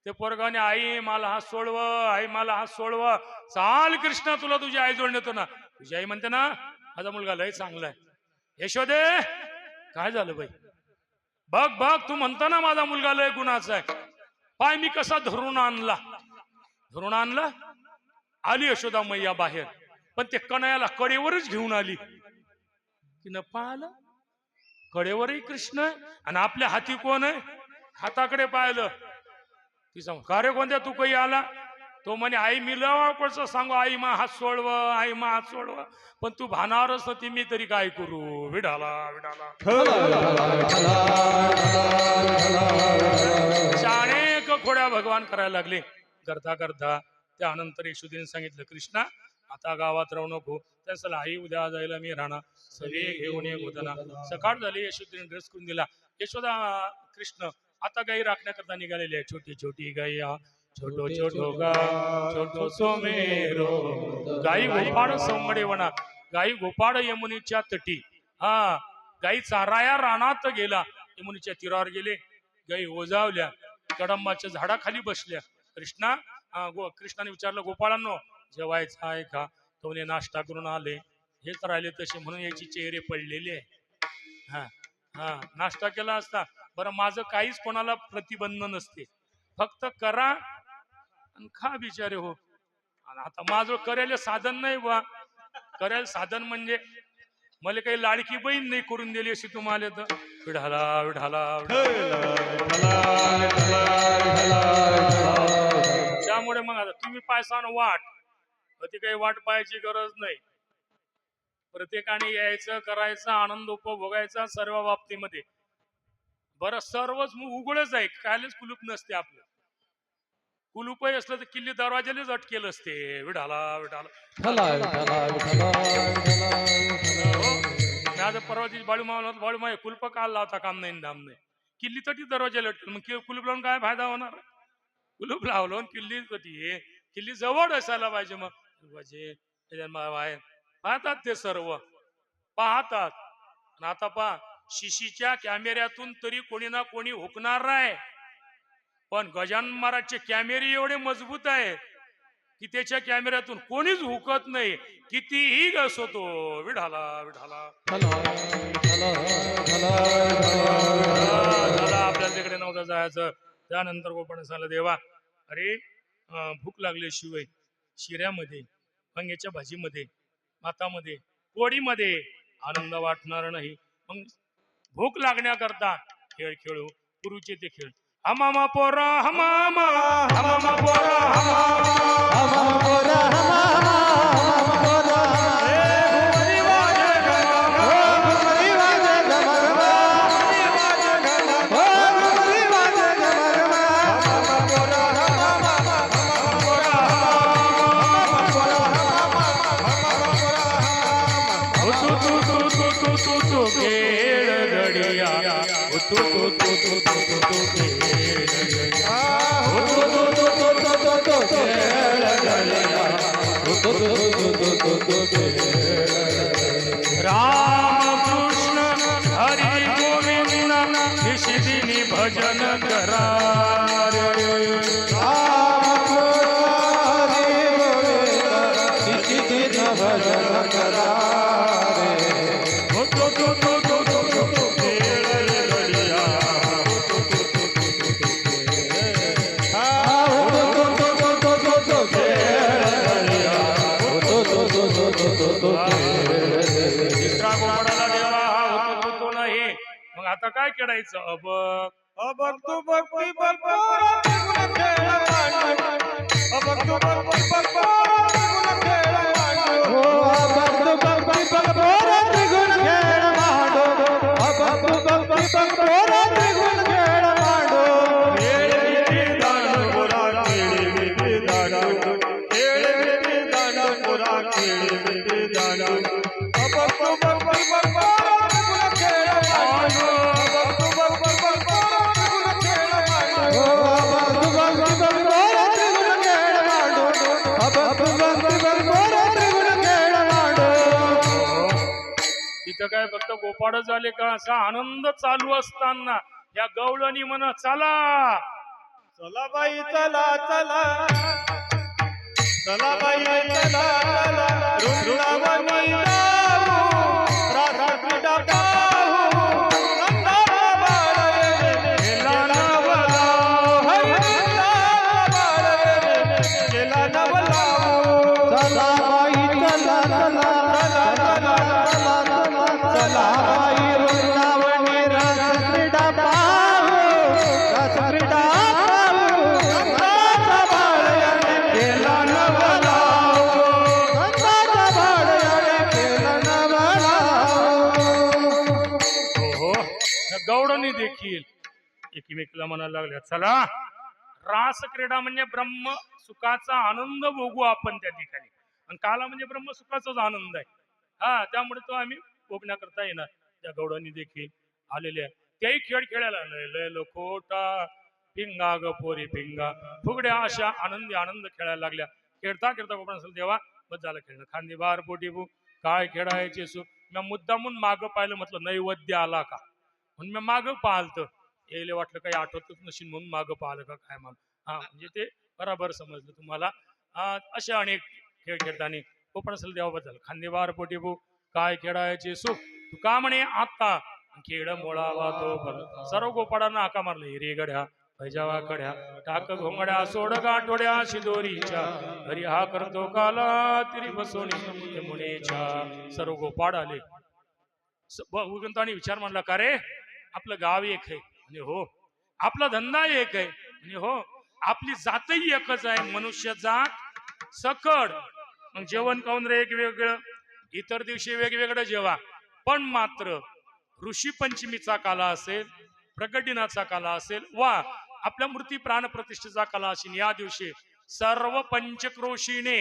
ते पोरगाने आई मला हात सोडव, आई मला हात सोडव, चाल कृष्णा तुला तुझी आई जोडून येतो ना. तुझी आई म्हणते ना माझा मुलगा लय चांगला आहे. यशोदे काय झालं बाई, बघ बघ तू म्हणता ना माझा मुलगा लय गुणाचा आहे, पाय मी कसा धरून आणला. आली यशोदा मैया बाहेर, पण ते कणयाला कडेवरच घेऊन आली. तिनं पाहिलं कडेवरही कृष्ण आहे आणि आपल्या हाती कोण आहे, हाताकडे पाहिलं. तिचा कार्य कोणत्या तू काही आला, तो म्हणे आई मी लवकरच सांगू आई मा हात सोडव, आई मा हात सोडव, पण तू भानावरच होती, मी तरी काय करू. विडाला अनेक खोड्या भगवान करायला लागले. करता करता त्यानंतर यशोदेने सांगितलं, कृष्णा आता गावात राहू नको. त्याला आई उद्या जायला मी राहणार, सगळे घेऊन ये गोधना. सकाळ झाली, यशोदेने ड्रेस करून दिला. यशोदा कृष्ण आता गाई राखण्याकरता निघालेली आहे. छोटी छोटी गाई छोटो छोटो गा छोटो सोमेरो. गाई गोपाळ सौमडे वना, गाई गोपाळ यमुनेच्या तटी. हा, गाई चाराया रानात गेला, यमुनेच्या तीरावर गेले. गाई ओजावल्या, कडंबाच्या झाडाखाली बसल्या. कृष्णाने विचारलं, गोपाळांनो जेवायचं आहे का? तो नाश्ता करून आले, हेच राहिले तसे म्हणून याची चेहरे पडलेले आहे. हा हा, नाश्ता केला असता बरं. माझं काहीच कोणाला प्रतिबंध नसते, फक्त करा आणि खा बिचारे हो. आणि आता माझं करायला साधन नाही बा. करायला साधन म्हणजे मला काही लाडकी बहीण नाही करून दिली अशी तुम्हाला तर. विढाला विढाला त्यामुळे मग आता तुम्ही पायसान वाट, ती काही वाट पाहायची गरज नाही. प्रत्येकाने यायचं, करायचं, आनंद उपभोगायचा सर्व बाबतीमध्ये. बरं, सर्वच उघडच आहे, कायलेच कुलूप नसते. आपलं कुलूपही असलं तर किल्ली दरवाजालेच अटकेल असते. विढाला विढाला आता परवा दिवशी बाळूमाय कुलप काल लावता काम नाही, दाम नाही. किल्ली तटी दरवाजाला अटकेल. मग कुलूप लावून काय फायदा होणार? कुलूप लावलं किल्ली तटी, किल्ली जवळ असायला पाहिजे. मग पाहतात ते सर्व पाहतात. आता पहा, शिशीच्या कॅमेऱ्यातून तरी कोणी ना कोणी हुकणार आहे, पण गजानन महाराजचे कॅमेरे एवढे मजबूत आहे की त्याच्या कॅमेऱ्यातून कोणीच हुकत नाही, कितीही घस होतो. विढाला विढाला आपल्याला तिकडे नव्हतं जायचं. त्यानंतर गोपाळ सांगला, देवा अरे भूक लागल्याशिवाय शिऱ्यामध्ये, वांग्याच्या भाजीमध्ये, भातामध्ये, पोळीमध्ये आनंद वाटणार नाही. मग भूक लागण्याकरता खेळ खेळू. पूर्वीचे ते खेळ, हमामा पोरा हमामा, हमामा पोरा हमामा पोरा राम कृष्ण हरी गोविंद निशिदिनी भजन करा. भजन करा. मग आता काय खेळायचं? अबक तू बघती बघ तिथं काय फक्त गोपाळ झाले का? असा आनंद चालू असताना या गवळणी म्हणा, चला चला बाई चला चला, चला बाई चला चला, वृंदावनी जाऊ, राधाकृष्ण पाहू, नंदाला बाळ गेला नवला, हरिला बाळ गेला नवला. चला बाई चला चला चला बाई वृंदावनी रस क्रीडा पाहू, रस क्रीडा पाहू, नंदाचा बाळ गेला नवला, नंदाचा बाळ गेला नवला. हो, गौडणी देखील एकमेकीला म्हणायला लागल्या, चला रास क्रीडा म्हणजे ब्रह्म सुखाचा आनंद भोगू आपण त्या ठिकाणी, आणि काला म्हणजे ब्रह्म सुखाचाच आनंद आहे. हा, त्यामुळे तो आम्ही भोगण्याकरता येणार. त्या गौडांनी देखील आलेले आहे, तेही खेळ खेळायला लय लय लोकोटा पिंगा ग पोरी पिंगा फुगड्या अशा आनंदी आनंद खेळायला लागल्या. खेळता खेळता गोपाळ असेल तेव्हा बस झालं खेळणं. खांदी बार पोटी भू काय खेळायचे सुख. मी मुद्दामून मागं पाहिलं, म्हटलं नैवेद्य आला का, म्हणून मी मागं पाहलतं. यायला वाटलं काही आठवतच नशील म्हणून मागं पाहिलं का काय मला. हा, म्हणजे ते बराबर समजलं तुम्हाला. अशा अनेक खेळ खेळताना गोपाळ असेल देवाबद्दल खांदी बार पोटी भू काय खेळायचे सुख तू का म्हणे आता खेळ मोळावा तो भर. सर्व गोपाळांना हाका मारले रे गड्या पैजावा कड्या टाक घोंगड्या सोड गाठोड्या शिदोरीच्या हरी हा करतो काला तिरी बसवणी यमुनेच्या. सर्व गोपाळ आले. भगवंताने विचार मांडला, का रे आपलं गाव एक आहे म्हणजे हो, आपला धंदा एक आहे म्हणजे हो, आपली जातही एकच आहे मनुष्य जात सकड. मग जेवण खाऊन रे एक वेगळं, इतर दिवशी वेगवेगळं जेवा, पण मात्र ऋषी पंचमीचा काला असेल, प्रगट दिनाचा काला असेल वा आपल्या मूर्ती प्राण प्रतिष्ठेचा काला असेल, या दिवशी सर्व पंचक्रोशीने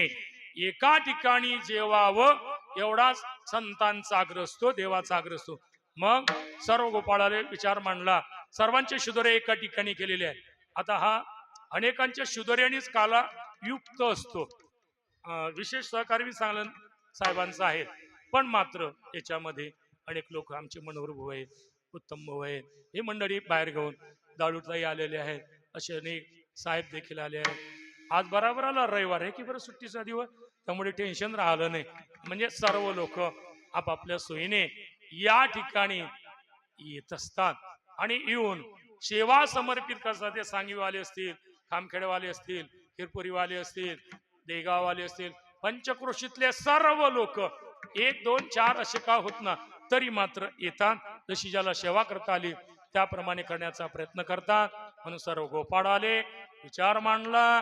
एका ठिकाणी जेवावं एवढाच संतांचा आग्रह असतो, देवाचा आग्रह असतो. मग सर्व गोपाळाने विचार मांडला, सर्वांचे शुदरे एका ठिकाणी केलेले आहेत. आता हा अनेकांच्या शुदर्यानेच काला युक्त असतो. विशेष सहकारी सांगलं साहेबांचं आहे, पण मात्र याच्यामध्ये अनेक लोक आमचे मनोहर भाऊ आहेत, उत्तम भाऊ आहेत, हे मंडळी बाहेर घेऊन दाळूताई आलेले आहेत, असे अनेक साहेब देखील आले आहेत. आज बराबर आला रविवार आहे की बरं सुट्टीचा दिवस, त्यामुळे टेन्शन राहिलं नाही. म्हणजे सर्व लोक आपापल्या सोयीने या ठिकाणी येत असतात आणि येऊन सेवा समर्पित करतात. ते सांगीवाले असतील, खामखेडवाले असतील, हिरपुरीवाले असतील, देगाववाले असतील, पंचक्रोशीतले सर्व लोक 1 2 4 असे का होत ना, तरी मात्र येतात. जशी ज्याला सेवा करता आली त्याप्रमाणे करण्याचा प्रयत्न करतात. म्हणून सर्व गोपाळ आले, विचार मांडला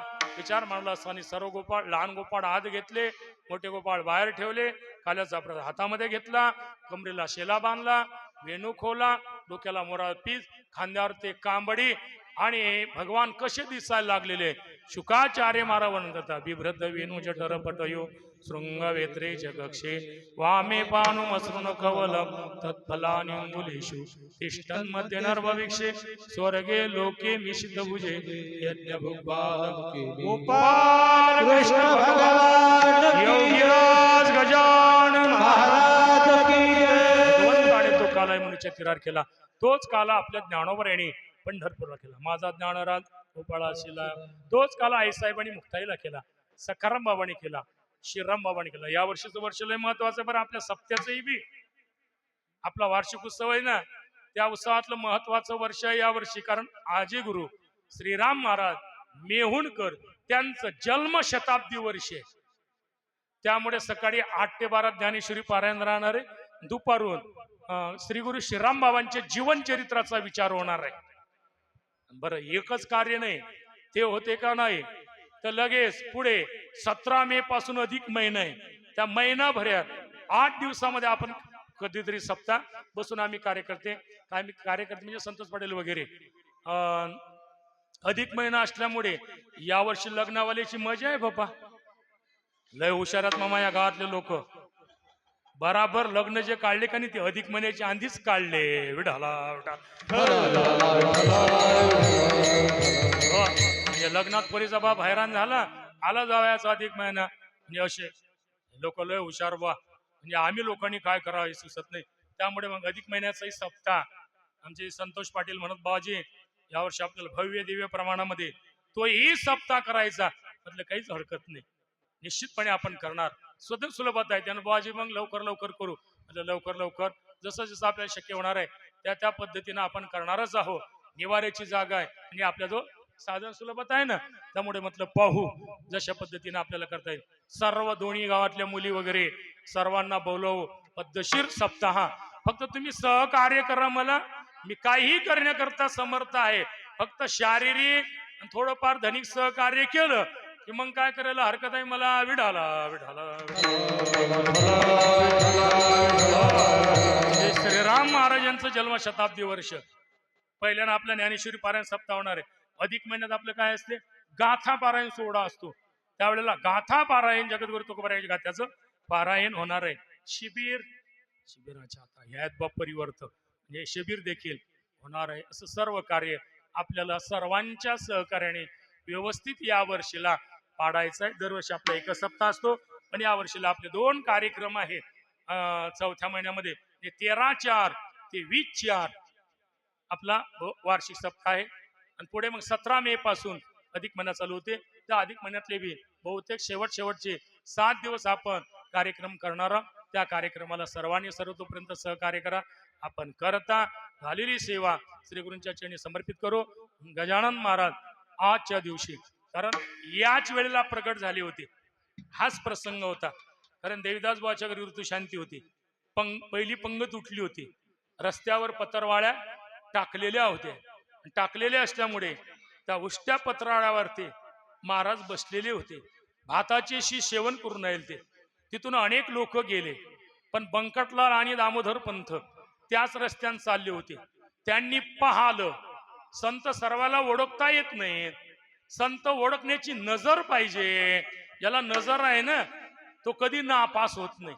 आणि सर्व गोपाळ, लहान गोपाळ आत घेतले, मोठे गोपाळ बाहेर ठेवले, काल्याचा प्रसाद हातामध्ये घेतला, कमरेला शेला बांधला, वेणू खोला, डोक्याला मोरा पीस, खांद्यावर ते कांबडी, आणि भगवान कसे दिसायला लागलेले. शुकाचार्य महाराज म्हणतात, बिभ्रत वेणू जठर पटयो शृंग वेत्रे जगक्षे वामे पानु मसृण कवलम तत्फलानि अंगुलेषु तिष्ठन् मध्ये नर्भविक्षे स्वर्गे लोके मिशित भुजे यज्ञ गोपाल कृष्ण भगवान योगीराज गजानन महाराज की जय. तो काला मुनीच्या तिरार केला, तोच काला आपल्या ज्ञानोबर यांनी पंढरपूरला केला. माझा ज्ञानराज गोपाळाशीला तोच काला आईसाहेबांनी मुक्ताईला केला, सखाराम बाबांनी केला, श्रीराम बाबांनी केला. या वर्षीचं वर्ष लय महत्वाचं बरं. आपल्या सप्त्याचंही बी आपला वार्षिक उत्सव आहे ना, त्या उत्सवातलं महत्वाचं वर्ष आहे या वर्षी. कारण आजी गुरु श्रीराम महाराज मेहुणकर त्यांचं जन्म शताब्दी वर्ष आहे. त्यामुळे सकाळी 8 ते 12 ज्ञानेश्वरी पारायण राहणार आहे. दुपारून श्री गुरु श्रीराम बाबांचे जीवन चरित्राचा विचार होणार आहे. बरं, एकच कार्य नाही ते होते का नाही, तर लगेच पुढे 17 मे पासून अधिक महिना आहे. त्या महिनाभरात 8 दिवसामध्ये आपण कधीतरी सप्ताह बसून आम्ही कार्यकर्ते म्हणजे संतोष पाटील वगैरे, अधिक महिना असल्यामुळे यावर्षी लग्नावाल्याची मजा आहे बाबा. लय हुशारात मामा या गावातले लोक. बराबर लग्न जे काढले का नाही ते अधिक महिन्याच्या आधीच काढले. विढाला म्हणजे लग्नात पोरीचा बाप हैराण झाला, आला जावयाचा अधिक महिना. म्हणजे असे लोक लय हुशार बा. म्हणजे आम्ही लोकांनी काय करावं हे सुचत नाही. त्यामुळे मग अधिक महिन्याचाही सप्ताह आमचे संतोष पाटील म्हणत, बाबाजी यावर्षी आपल्याला भव्य दिव्य प्रमाणामध्ये तोही सप्ताह करायचा. म्हटलं काहीच हरकत नाही, निश्चितपणे आपण करणार. स्वतः सुलभता आहे त्यानं बाबाजी मग लवकर करू. म्हणजे लवकर जसं जसं आपल्याला शक्य होणार आहे त्या पद्धतीनं आपण करणारच आहोत. निवाऱ्याची जागा आहे आणि आपल्या जो साधन सुलभता आहे ना, त्यामुळे म्हटलं पाहू जशा पद्धतीनं आपल्याला करता येईल. सर्व दोन्ही गावातल्या मुली वगैरे सर्वांना बोलवू. पद्धतशीर सप्ताह. फक्त तुम्ही सहकार्य करा मला. मी काही करण्याकरता समर्थ आहे. फक्त शारीरिक आणि थोडंफार धनिक सहकार्य केलं की मग काय करायला हरकत आहे मला. विढाला श्रीराम महाराजांचं जन्म शताब्दी वर्ष. पहिल्यानं आपल्या ज्ञानेश्वरी पारायण सप्ताह होणार आहे. अधिक महिन्यात आपलं काय असते, गाथा पारायण सोहळा असतो. त्यावेळेला गाथा पारायण जगद्गुरु तुकोबारायांच्या गाथ्याचं पारायण होणार आहे. शिबिराच्या आता ह्यात बाप परिवर्त म्हणजे शिबिर देखील होणार आहे. असं सर्व कार्य आपल्याला सर्वांच्या सहकार्याने व्यवस्थित या वर्षीला पाडायचं आहे. दरवर्षी आपला एक सप्ताह असतो, पण या वर्षीला आपले 2 कार्यक्रम आहेत. चौथ्या महिन्यामध्ये 13/4 ते 20/4 आपला वार्षिक सप्ताह आहे. आणि पुढे मग 17 मे पासून अधिक महिना चालू होते. त्या अधिक महिन्यातले बी बहुतेक शेवटचे 7 दिवस आपण कार्यक्रम करणार आहोत. त्या कार्यक्रमाला सर्वांनी सर्वतोपर्यंत सहकार्य करा. आपण करता झालेली सेवा श्री गुरूंच्या चरणी समर्पित करू. गजानन महाराज आजच्या दिवशी, कारण याच वेळेला प्रकट झाले होते, हाच प्रसंग होता. कारण देवीदास बुवाच्या घरी ऋतुशांती होती. पहिली पंगत उठली होती. रस्त्यावर पत्रवाळ्या टाकलेल्या होत्या. टाकलेल्या असल्यामुळे त्या उष्ट्या पत्रावळ्यावरती महाराज बसलेले होते. भाताचे सेवन करून राहिले ते. तिथून अनेक लोक गेले, पण बंकटलाल आणि दामोदर पंथ त्याच रस्त्याने चालले होते. त्यांनी पाहिलं, संत सर्वाला ओळखता येत नाही. संत ओळखण्याची नजर पाहिजे. ज्याला नजर आहे ना, तो कधी नापास होत नाही.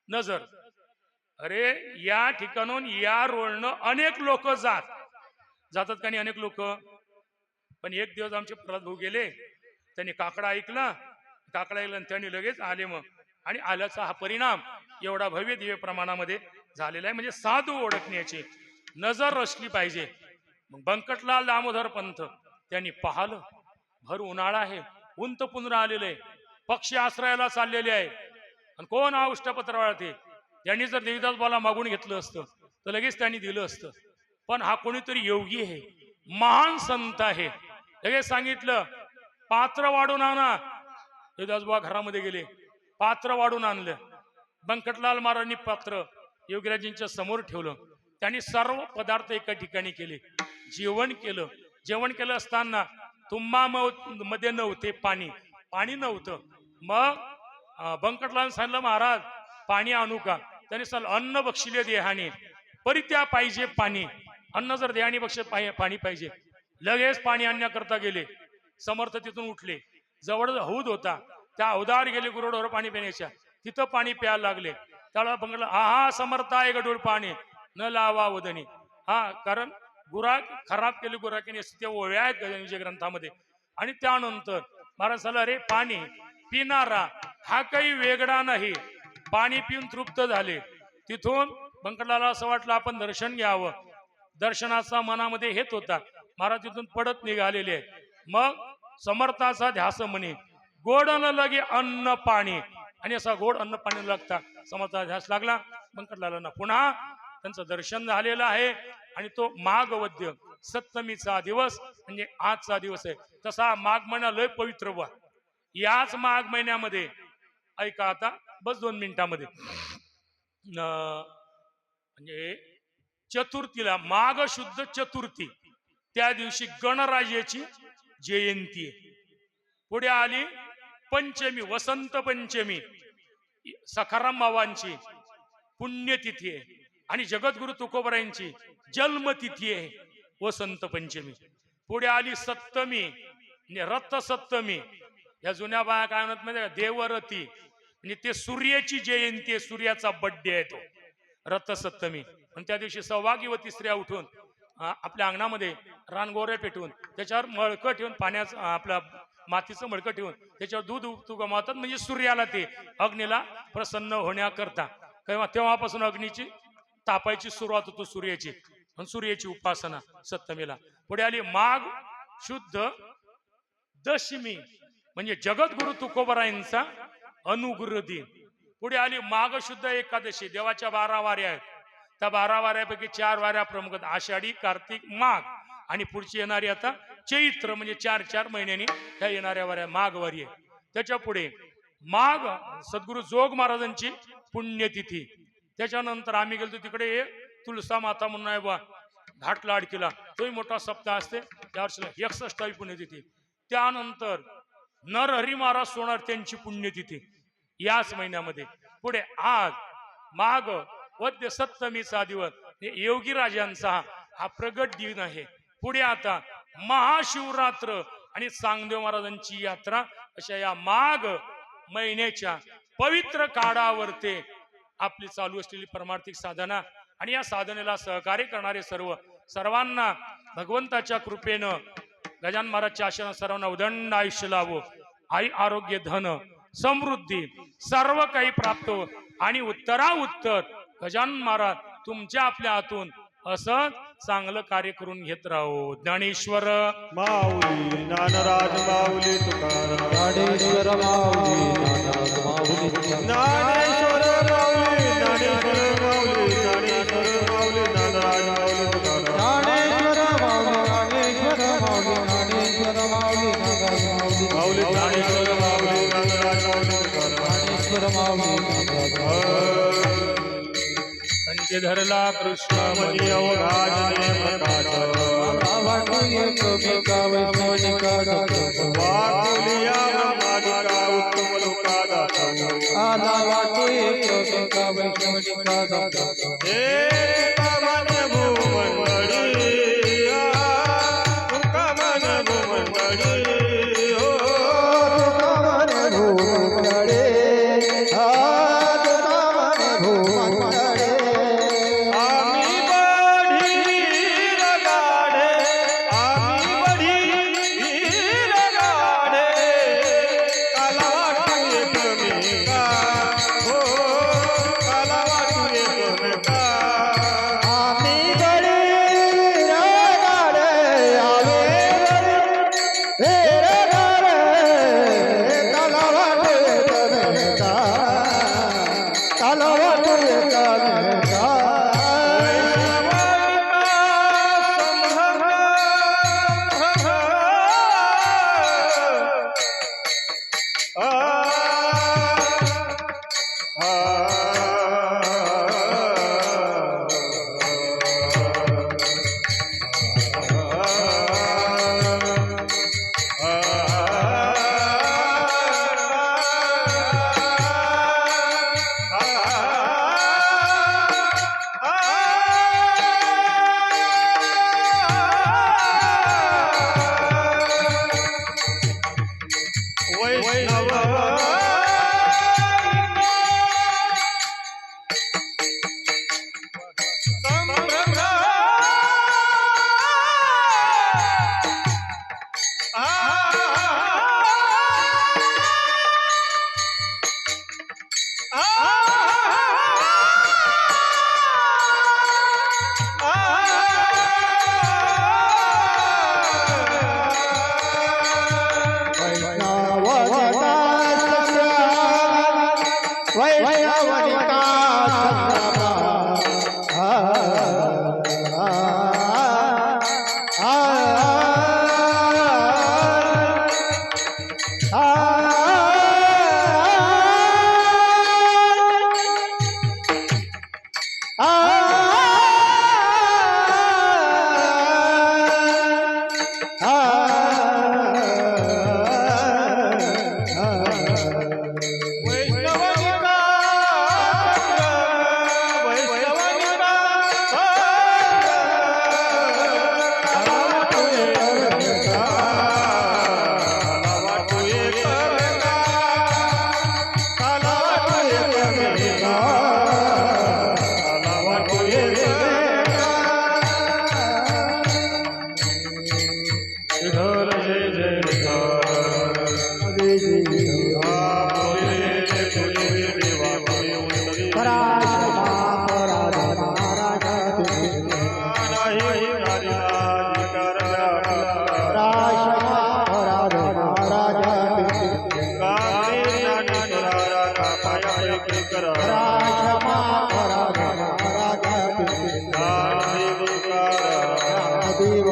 नजर, अरे या ठिकाणून या रोडनं अनेक लोक जातात का नाही, अनेक लोक. पण एक दिवस आमचे प्रल्हाद भाऊ गेले, त्यांनी काकडा ऐकला आणि त्यांनी लगेच आले. मग आणि आल्याचा हा परिणाम एवढा भव्य दिव्य प्रमाणामध्ये झालेला आहे. म्हणजे साधू ओळखण्याची नजर रचली पाहिजे. मग बंकटलाल दामोदर पंथ त्यांनी पाहिलं, भर उन्हाळा आहे, उंत पुनरा आलेलं आहे, पक्षी आश्रयाला चाललेले आहे, आणि कोण हा उष्टपत्रवाळा ते. त्यांनी जर देवीदास बाला मागून घेतलं असतं तर लगेच त्यांनी दिलं असतं. पण हा कोणीतरी योगी आहे, महान संत आहे. लगेच सांगितलं, पात्र वाढून आणा. देवीदास बाबा घरामध्ये गेले, पात्र वाढून आणलं. बंकटलाल महाराजांनी पात्र योगीराजांच्या समोर ठेवलं. त्यांनी सर्व पदार्थ एका ठिकाणी केले, जेवण केलं. जेवण केलं असताना तुम्हा मध्ये नव्हते पाणी नव्हतं. मग बंकटलाल सांगितलं, महाराज पाणी आणू का? त्याने सांगितलं, अन्न बक्षिले देहाने परित्या पाहिजे पाणी. अन्न जर देहाने बक्षे पाणी पाहिजे. लगेच पाणी आणण्याकरता गेले. समर्थ तिथून उठले, जवळ हौद होता, त्या हौदावर गेले गुरुडोर पाणी पिण्याच्या. तिथं पाणी प्यायला लागले. त्याला बंगला, हा समर्थ आहे गडूळ पाणी न लावा वदनी. हा, कारण गुराक खराब केले गुराकीने, त्या ओव्या आहेत गजाननच्या ग्रंथामध्ये. आणि त्यानंतर महाराज झालं, अरे पाणी पिणारा हा काही वेगळा नाही. पाणी पिऊन तृप्त झाले. तिथून बंकटलाला असं वाटलं आपण दर्शन घ्यावं. दर्शनाचा मनामध्ये हेत होता. महाराज तिथून पडत निघालेले आहेत. मग समर्थाचा ध्यास म्हणे, गोड न लगे अन्न पाणी. आणि असा गोड अन्न पाणी लागता समर्थाचा ध्यास लागला बंकटलालांना. पुन्हा त्यांचं दर्शन झालेलं आहे. आणि तो माघ वद्य सप्तमीचा दिवस म्हणजे आजचा दिवस आहे. तसा माघ महिना लय पवित्र वा. याच माघ महिन्यामध्ये ऐका आता बस 2 मिनिटांमध्ये, म्हणजे चतुर्थीला, माघ शुद्ध चतुर्थी, त्या दिवशी गणराजाची जयंती आहे. पुढे आली पंचमी, वसंत पंचमी, सखाराम बाबांची पुण्यतिथी आहे. आणि जगद्गुरु तुकोबारायांची जन्मतिथी आहे वसंत पंचमी. पुढे आली सप्तमी म्हणजे रथ सप्तमी. या जुन्या बाया काय म्हणत माहिती का, देवरती, म्हणजे ते सूर्याची जयंती आहे, सूर्याचा बड्डे आहे तो रथ सप्तमी. आणि त्या दिवशी सौभाग्यवती स्त्रिया उठून आपल्या अंगणामध्ये रानगोरे पेटवून त्याच्यावर मळकं ठेवून, पाण्याचं आपल्या मातीचं मळकं ठेवून त्याच्यावर दूध गमावतात. म्हणजे सूर्याला ते अग्नीला प्रसन्न होण्याकरता. तेव्हापासून अग्नीची तापायची सुरुवात होतो सूर्याची. सूर्याची उपासना सप्तमीला. पुढे आली माघ शुद्ध दशमी म्हणजे जगद्गुरु तुकोबारायांचा अनुग्रह दिन. पुढे आली माघ शुद्ध एकादशी. देवाच्या 12 वाऱ्या आहेत. त्या 12 वाऱ्यापैकी 4 वाऱ्या प्रमुख आहेत, आषाढी, कार्तिक, माघ. आणि पुढची येणारी आता चैत्र, म्हणजे 4 महिन्यांनी त्या येणाऱ्या वाऱ्या माघ वारी आहे. त्याच्या पुढे माघ सद्गुरु जोग महाराजांची पुण्यतिथी. त्याच्यानंतर आम्ही गेलो तिकडे तुलसा माता म्हणून आहे बा, घाटला अडकीला, तोही मोठा सप्ताह असते. त्या वर्षीला 61वी पुण्यतिथी. त्यानंतर नरहरी महाराज सोनार त्यांची पुण्यतिथी याच महिन्यामध्ये. पुढे आज माघ वद्य सप्तमीचा दिवस योगी राजांचा हा प्रगट दिन आहे. पुढे आता महाशिवरात्र आणि सांगदेव महाराजांची यात्रा अशा या माघ महिन्याच्या पवित्र काळावरती आपली चालू असलेली परमार्थिक साधना आणि या साधनेला सहकार्य करणारे सर्वांना भगवंताच्या कृपेनं गजानन महाराजच्या आशीर्वाद सर्वांना उदंड आयुष्य लावो, आई आरोग्य धन समृद्धी सर्व काही प्राप्त हो आणि उत्तराउत्तर गजानन महाराज तुमच्या आपल्या हातून असं चांगलं कार्य करून घेत राहो. ज्ञानेश्वर माऊली ज्ञानराज माऊली तुकाराम ज्ञानेश्वर माऊली ज्ञानराज माऊली ज्ञानेश्वर माऊली ज्ञानेश्वर माऊली ज्ञानेश्वर माऊली ज्ञानराज माऊली तुकाराम ज्ञानेश्वर माऊली ज्ञानेश्वर माऊली ज्ञानेश्वर माऊली माऊली ज्ञानेश्वर माऊली ज्ञानराज माऊली तुकाराम ज्ञानेश्वर माऊली ज्ञानेश्वर कंठी धरला कृष्ण मनी अवघाजने प्रकाश वाटू एक बिका वैष्णवनिका वाकुलिया ब्रह्मादिका उत्तम लोका दाता आला वाटू एक बिका वैष्णवनिका हे तुकामन भूमंडळी तुकामन भूमंडळी हो तुकामन भूमंडळे तुकामन भूमंडळे आम्ही बढीर गाढे आम्ही बढीर गाढे काला वाटू एकमेका हो काला वाटू एकमेका आम्ही गडी रागाडे आवे हे रागाडे काला वाटे कनेका काला वाटे कनेका वैष्णवनिका देव